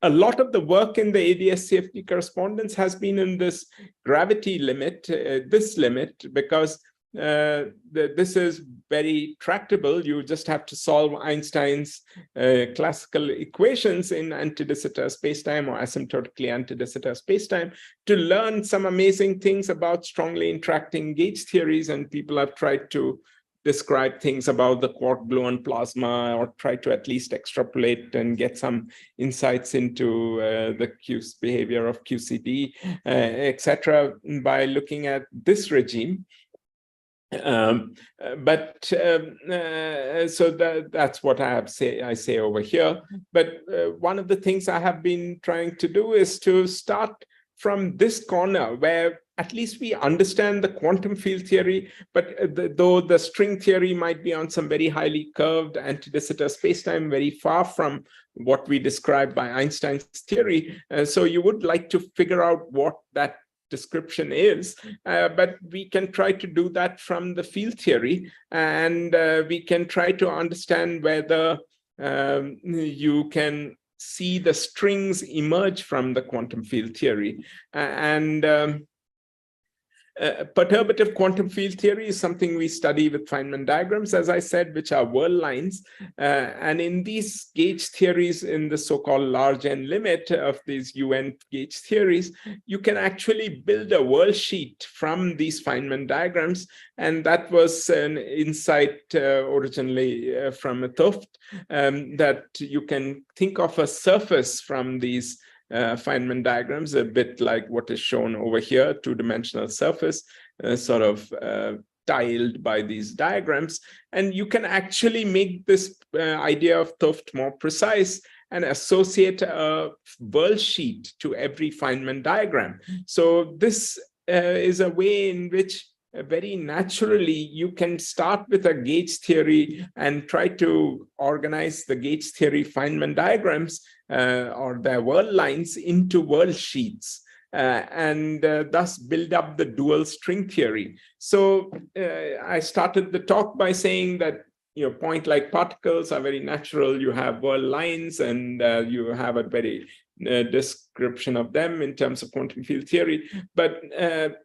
A lot of the work in the ADS-CFT correspondence has been in this gravity limit, this limit, because this is very tractable. You just have to solve Einstein's classical equations in anti de Sitter spacetime or asymptotically anti de Sitter spacetime to learn some amazing things about strongly interacting gauge theories. And people have tried to describe things about the quark gluon plasma, or try to at least extrapolate and get some insights into the behavior of QCD, etc., by looking at this regime. So that's what I say over here. But one of the things I have been trying to do is to start from this corner, where at least we understand the quantum field theory, but though the string theory might be on some very highly curved anti de Sitter spacetime, very far from what we described by Einstein's theory. So you would like to figure out what that description is, but we can try to do that from the field theory, and we can try to understand whether you can see the strings emerge from the quantum field theory. Perturbative quantum field theory is something we study with Feynman diagrams, as I said, which are whirl lines. And in these gauge theories, in the so-called large N limit of these UN gauge theories, you can actually build a whirl sheet from these Feynman diagrams. And that was an insight originally from Toft, that you can think of a surface from these Feynman diagrams, a bit like what is shown over here, two-dimensional surface, sort of tiled by these diagrams. And you can actually make this idea of Toft more precise and associate a whirl sheet to every Feynman diagram. So this is a way in which very naturally you can start with a gauge theory and try to organize the gauge theory Feynman diagrams or their whirl lines into whirl sheets, and thus build up the dual string theory. So I started the talk by saying that point-like particles are very natural. You have whirl lines, and you have a very description of them in terms of quantum field theory. But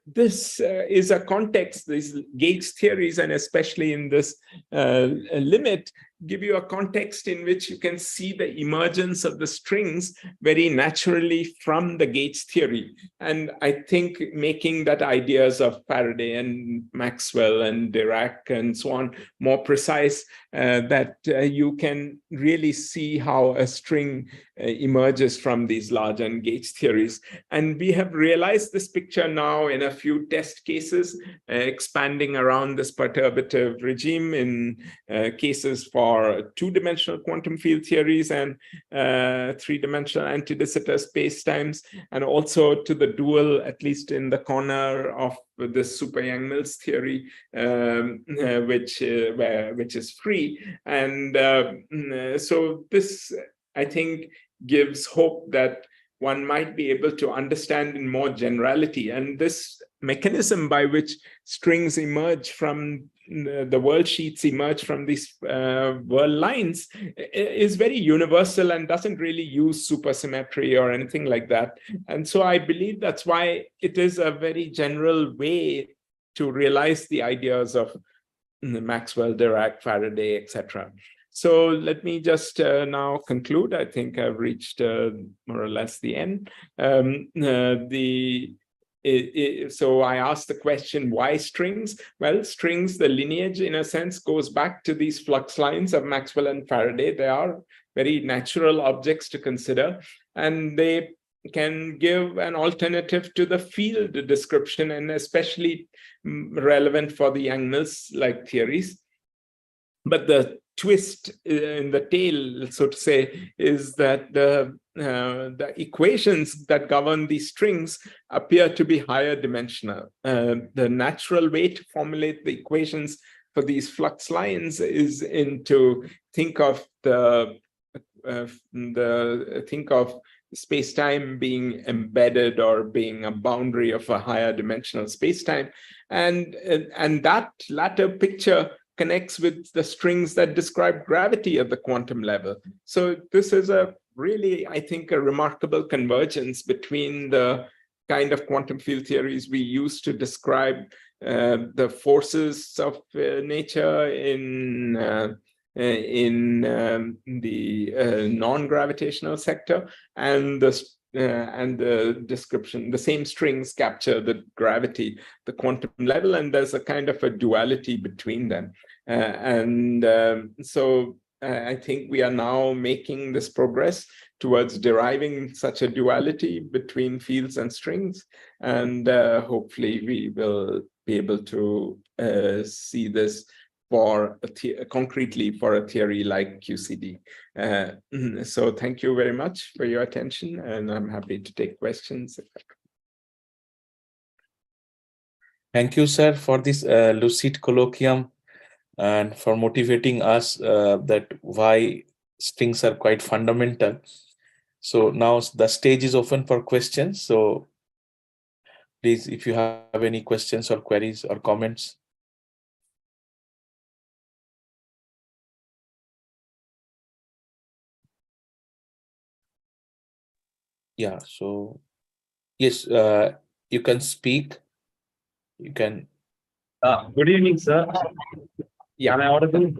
this is a context, these gauge theories, and especially in this limit, give you a context in which you can see the emergence of the strings very naturally from the gauge theory. And I think making that ideas of Faraday and Maxwell and Dirac and so on more precise, that you can really see how a string emerges from these large ungauge theories. And we have realized this picture now in a few test cases, expanding around this perturbative regime in cases for two-dimensional quantum field theories and three-dimensional anti-de Sitter spacetimes, and also to the dual, at least in the corner of this super Yang-Mills theory, which is free. And so this, I think, gives hope that one might be able to understand in more generality. And this mechanism by which strings emerge from the world sheets emerge from these world lines is very universal and doesn't really use supersymmetry or anything like that. And so I believe that's why it is a very general way to realize the ideas of Maxwell, Dirac, Faraday, etc. So let me just now conclude. I think I've reached more or less the end. So I asked the question, why strings? Well, strings, the lineage in a sense goes back to these flux lines of Maxwell and Faraday. They are very natural objects to consider, and they can give an alternative to the field description, and especially relevant for the Yang-Mills-like theories. But the twist in the tail, so to say, is that the equations that govern these strings appear to be higher dimensional. The natural way to formulate the equations for these flux lines is to think of space-time being embedded or being a boundary of a higher dimensional space-time, and that latter picture connects with the strings that describe gravity at the quantum level. So this is a really, I think, a remarkable convergence between the kind of quantum field theories we use to describe the forces of nature in the non-gravitational sector, and the description. The same strings capture the gravity, the quantum level, and there's a kind of a duality between them. So I think we are now making this progress towards deriving such a duality between fields and strings, and hopefully we will be able to see this for concretely for a theory like QCD. So thank you very much for your attention, and I'm happy to take questions.
Thank you, sir, for this lucid colloquium and for motivating us that why strings are quite fundamental. So now the stage is open for questions. So please, if you have any questions or queries or comments. Yeah, so yes, you can speak. You can.
Good evening, sir.
Yeah.
Am I audible?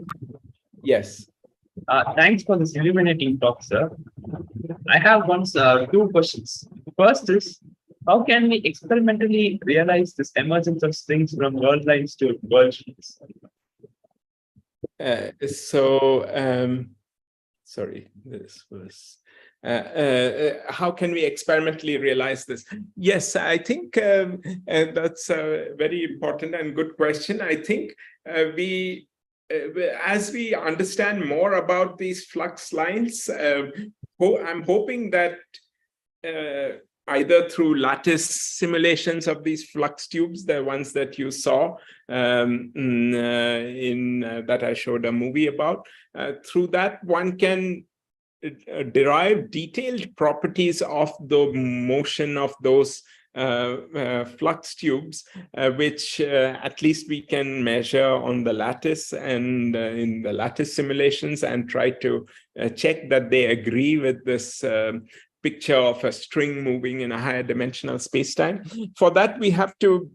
Yes.
Thanks for this illuminating talk, sir. I have two questions. First is, how can we experimentally realize this emergence of strings from world lines to world sheets?
Sorry, this was. How can we experimentally realize this? Yes, I think that's a very important and good question. I think as we understand more about these flux lines, I'm hoping that either through lattice simulations of these flux tubes, the ones that you saw that I showed a movie about, through that one can derive detailed properties of the motion of those flux tubes, which at least we can measure on the lattice and in the lattice simulations, and try to check that they agree with this picture of a string moving in a higher dimensional space-time. For that, we have to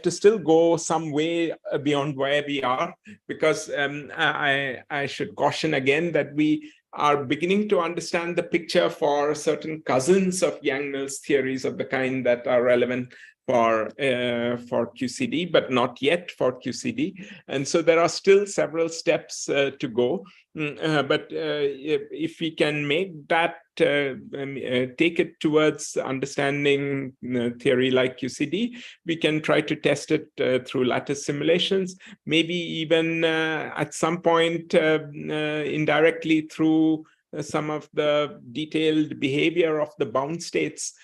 still go some way beyond where we are, because I should caution again that we are beginning to understand the picture for certain cousins of Yang-Mills theories of the kind that are relevant for QCD, but not yet for QCD. And so there are still several steps to go. But if we can make that, take it towards understanding theory like QCD, we can try to test it through lattice simulations, maybe even at some point indirectly through some of the detailed behavior of the bound states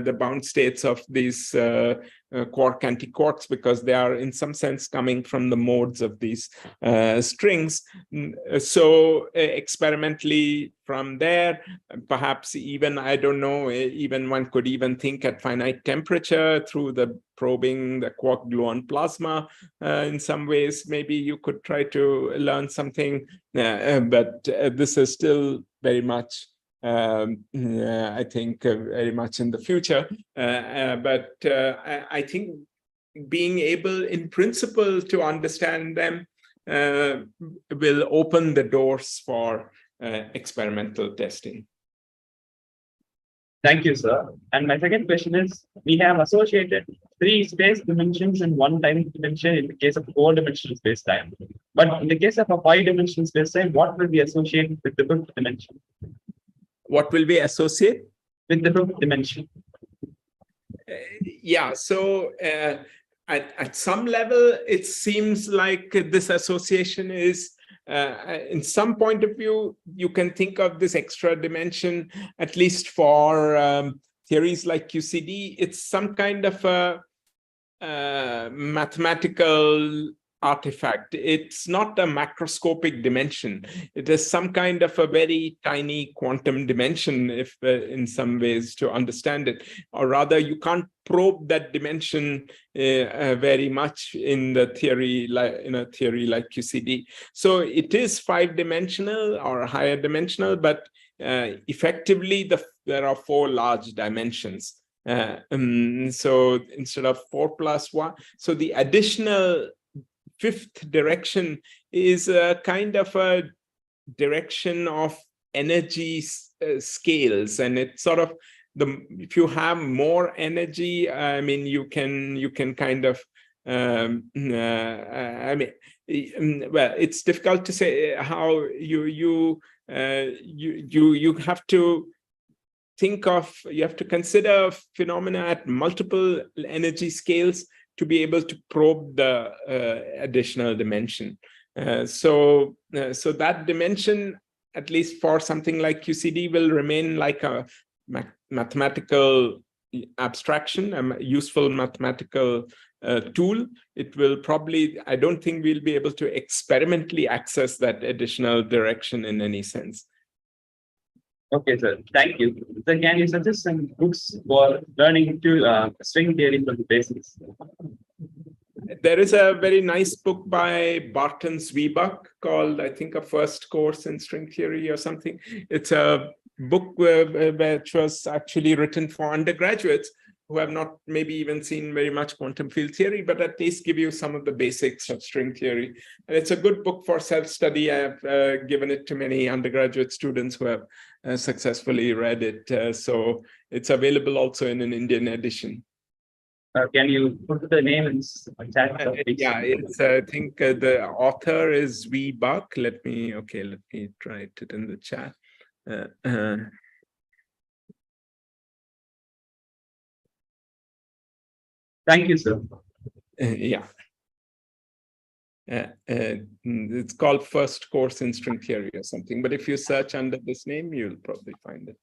the bound states of these quark antiquarks, because they are in some sense coming from the modes of these strings. So experimentally from there, perhaps even, I don't know, even one could even think at finite temperature through the probing the quark gluon plasma. In some ways, maybe you could try to learn something, but this is still very much I think very much in the future. But I think being able in principle to understand them will open the doors for experimental testing.
Thank you, sir. And my second question is, we have associated 3 space dimensions and 1 time dimension in the case of 4-dimensional space-time. But in the case of a 5-dimensional space-time, what will be associated with the 5th dimension?
What will we associate?
With the 5th dimension.
Yeah, so at some level, it seems like this association is, in some point of view, you can think of this extra dimension, at least for theories like QCD, it's some kind of a mathematical artifact. It's not a macroscopic dimension. It is some kind of a very tiny quantum dimension, if in some ways, to understand it. Or rather, you can't probe that dimension very much in a theory like QCD. So it is 5-dimensional or higher dimensional, but effectively there are 4 large dimensions. So instead of 4 plus 1, so the additional 5th direction is a kind of a direction of energy scales, and it's sort of if you have more energy, I mean, you can kind of I mean, well, it's difficult to say how you have to think of, you have to consider phenomena at multiple energy scales to be able to probe the additional dimension. So that dimension, at least for something like QCD, will remain like a mathematical abstraction, a useful mathematical tool. It will probably, I don't think we'll be able to experimentally access that additional direction in any sense.
Okay, sir. Thank you. So can you suggest some books for learning to string theory from the basics?
There is a very nice book by Barton Zwiebuck called, I think, A First Course in String Theory or something. It's a book which was actually written for undergraduates who have not maybe even seen very much quantum field theory, but at least give you some of the basics of string theory. And it's a good book for self-study. I have given it to many undergraduate students who have successfully read it. So it's available also in an Indian edition.
Can you put the name in chat?
Yeah, it's, I think the author is Zwiebuck. Let me write it in the chat.
Thank you, sir.
Yeah. It's called First Course in String Theory or something, but if you search under this name, you'll probably find it.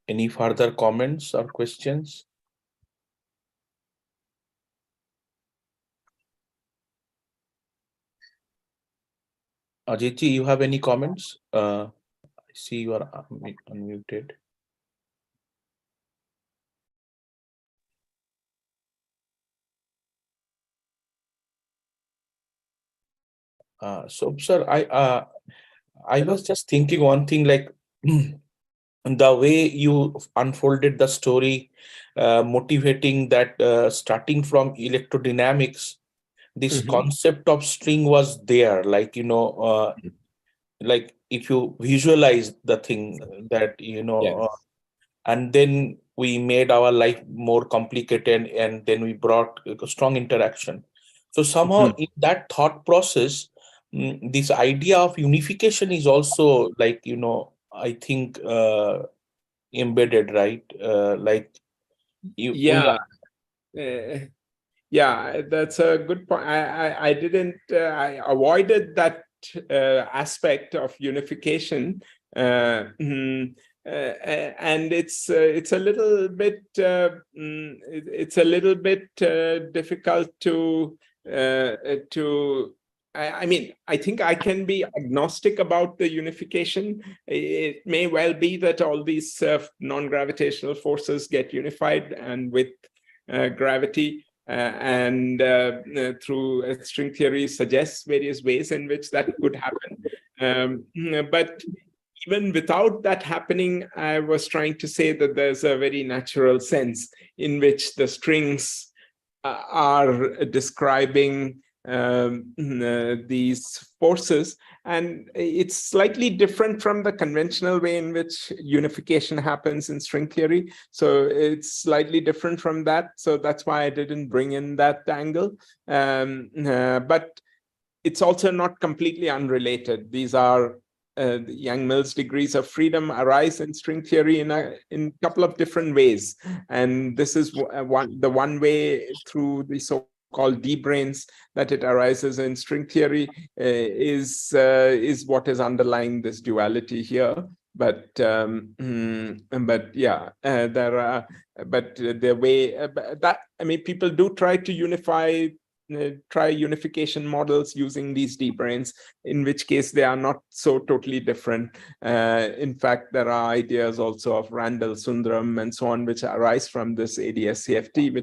Any further comments or questions? Ajitji, you have any comments? I see you are unmuted. So, sir, I was just thinking one thing, like the way you unfolded the story, motivating that starting from electrodynamics, this concept of string was there, like, like if you visualize the thing that,
Yes.
and then we made our life more complicated, and then we brought a strong interaction. So somehow in that thought process, this idea of unification is also like, I think embedded, right? Like we are.
Yeah. Yeah, that's a good point. I didn't, I avoided that aspect of unification. And it's a little bit, it's a little bit difficult to, I mean, I think I can be agnostic about the unification. It may well be that all these non-gravitational forces get unified, and with gravity, and through string theory suggests various ways in which that could happen. But even without that happening, I was trying to say that there's a very natural sense in which the strings are describing these forces, and it's slightly different from the conventional way in which unification happens in string theory. So it's slightly different from that. So that's why I didn't bring in that angle. But it's also not completely unrelated. These are Yang-Mills degrees of freedom arise in string theory in a couple of different ways, and this is the one way through the so-called D-branes that it arises in string theory is what is underlying this duality here. But yeah, there are, but the way that, I mean, people do try to unify. Try unification models using these D-branes, in which case they are not so totally different. In fact, there are ideas also of Randall, Sundaram, and so on, which arise from this ADS-CFT,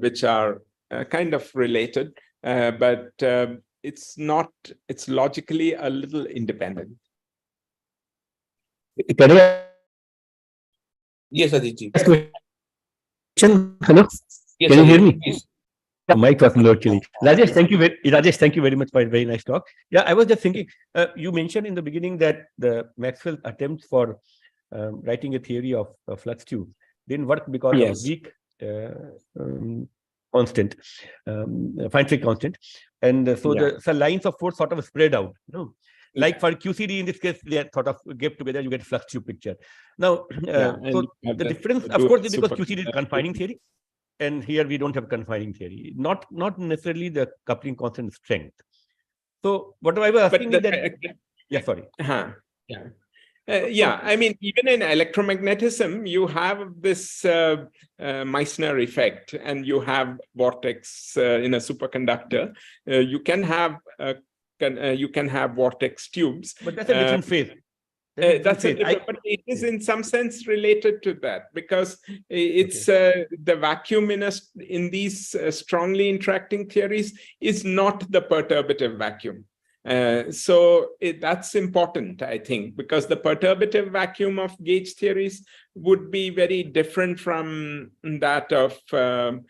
which are kind of related, but it's not. It's logically a little independent.
Yes, Aditi.
Hello.
Yes,
can you hear me?
Please.
Mic was low actually. Rajesh, thank you very much for a very nice talk. Yeah, I was just thinking, you mentioned in the beginning that the Maxwell attempts for writing a theory of flux tube didn't work because of weak constant, fine-Frank constant, and so the lines of force sort of spread out. Like for QCD in this case, they are sort of get together, you get flux tube picture. Now, so the difference, of course, is because QCD is confining theory. And here we don't have confining theory, not necessarily the coupling constant strength. So what I was asking is that, sorry.
I mean, even in electromagnetism, you have this Meissner effect, and you have vortex in a superconductor. You can have vortex tubes,
but that's a different phase.
But it is in some sense related to that, because it's the vacuum in these strongly interacting theories is not the perturbative vacuum. So that's important, I think, because the perturbative vacuum of gauge theories would be very different from that of the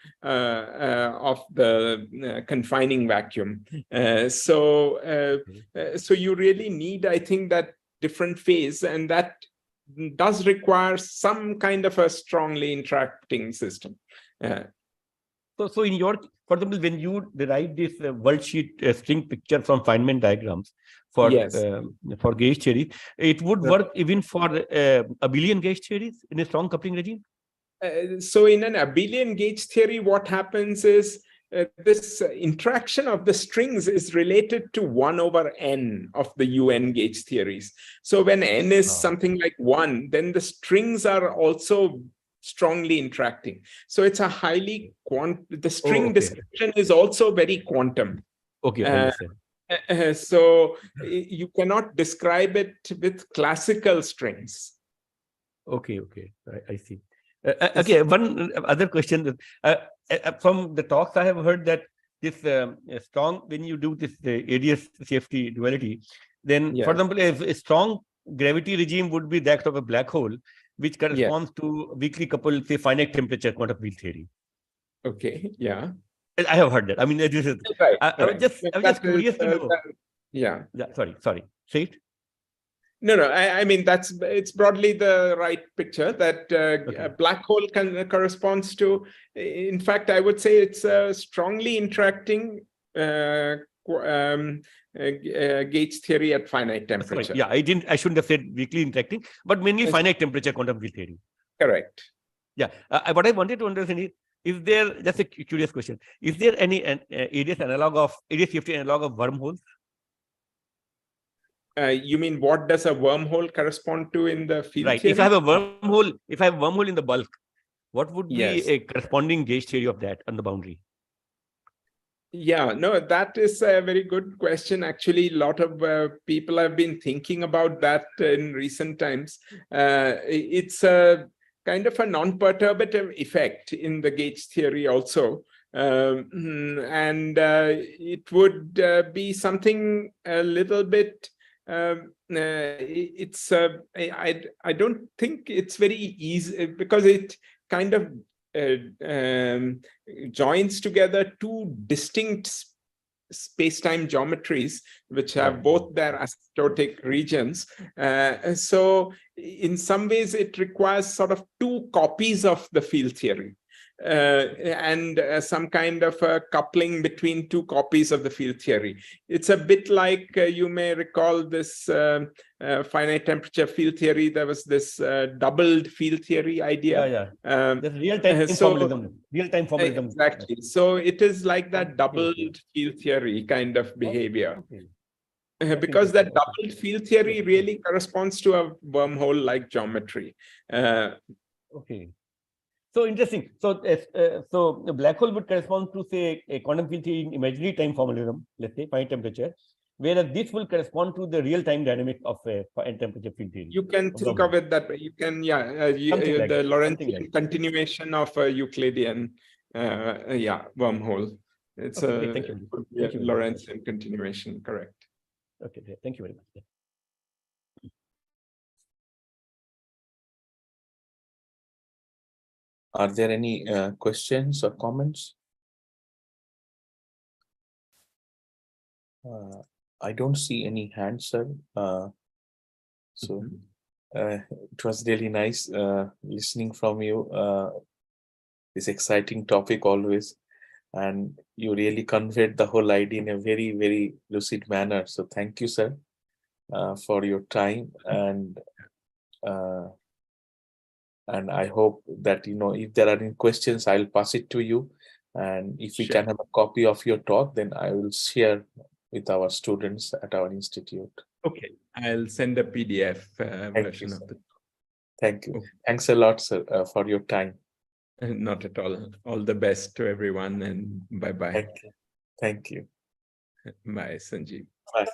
confining vacuum. So you really need, I think, that different phase, and that does require some kind of a strongly interacting system.
So in your, for example, when you derive this world sheet string picture from Feynman diagrams for gauge theory, it would work even for abelian gauge theories in a strong coupling regime?
So in an abelian gauge theory, what happens is this interaction of the strings is related to 1 over n of the UN gauge theories. So when n is something like 1, then the strings are also strongly interacting. So it's a highly the string description is also very quantum.
Okay, I understand.
So you cannot describe it with classical strings.
Okay, I see. Okay, one other question. From the talks I have heard that this strong, when you do this ADS-CFT duality, then for example, a strong gravity regime would be that of a black hole, which corresponds to weakly coupled, say, finite temperature quantum field theory.
Okay, yeah.
I have heard that. I mean, this is.
Right.
I was just curious to know.
Yeah.
Sorry. Say it.
No. I mean, it's broadly the right picture that a black hole corresponds to. In fact, I would say it's a strongly interacting gauge theory at finite temperature.
Yeah, I shouldn't have said weakly interacting, but mainly finite temperature quantum field theory.
Correct.
Yeah. What I wanted to understand is there, just a curious question, is there any ADS shifting analog of wormholes?
You mean what does a wormhole correspond to in the field
right.
theory?
If I have a wormhole in the bulk, what would be a corresponding gauge theory of that on the boundary?
Yeah, no, that is a very good question. Actually, a lot of people have been thinking about that in recent times. It's a kind of a non-perturbative effect in the gauge theory also. And it would be something a little bit, I don't think it's very easy because it kind of joins together two distinct space-time geometries, which have both their asymptotic regions. So in some ways, it requires sort of two copies of the field theory. And some kind of a coupling between two copies of the field theory. It's a bit like you may recall this finite temperature field theory. There was this doubled field theory idea.
The real-time formalism. Real-time formalism.
Exactly. So it is like that doubled field theory kind of behavior. Because that doubled field theory really corresponds to a wormhole-like geometry.
So interesting. So the black hole would correspond to, say, a quantum field theory in imaginary time formalism, let's say, finite temperature, whereas this will correspond to the real-time dynamic of a finite temperature field theory.
You can think of it that way. You can, the Lorentzian continuation of a Euclidean, wormhole. It's a Lorentzian continuation, correct?
Okay, thank you very much.
Are there any questions or comments? I don't see any hands, sir. It was really nice listening from you. This exciting topic always, and you really conveyed the whole idea in a very, very lucid manner. So thank you, sir, for your time, and I hope that, if there are any questions, I'll pass it to you. And if we can have a copy of your talk, then I will share with our students at our institute.
Okay, I'll send a PDF version of the talk.
Thank you. Thanks a lot, sir, for your time.
Not at all. All the best to everyone, and bye-bye.
Thank you. Thank you.
Bye, Sanjeev.
Bye.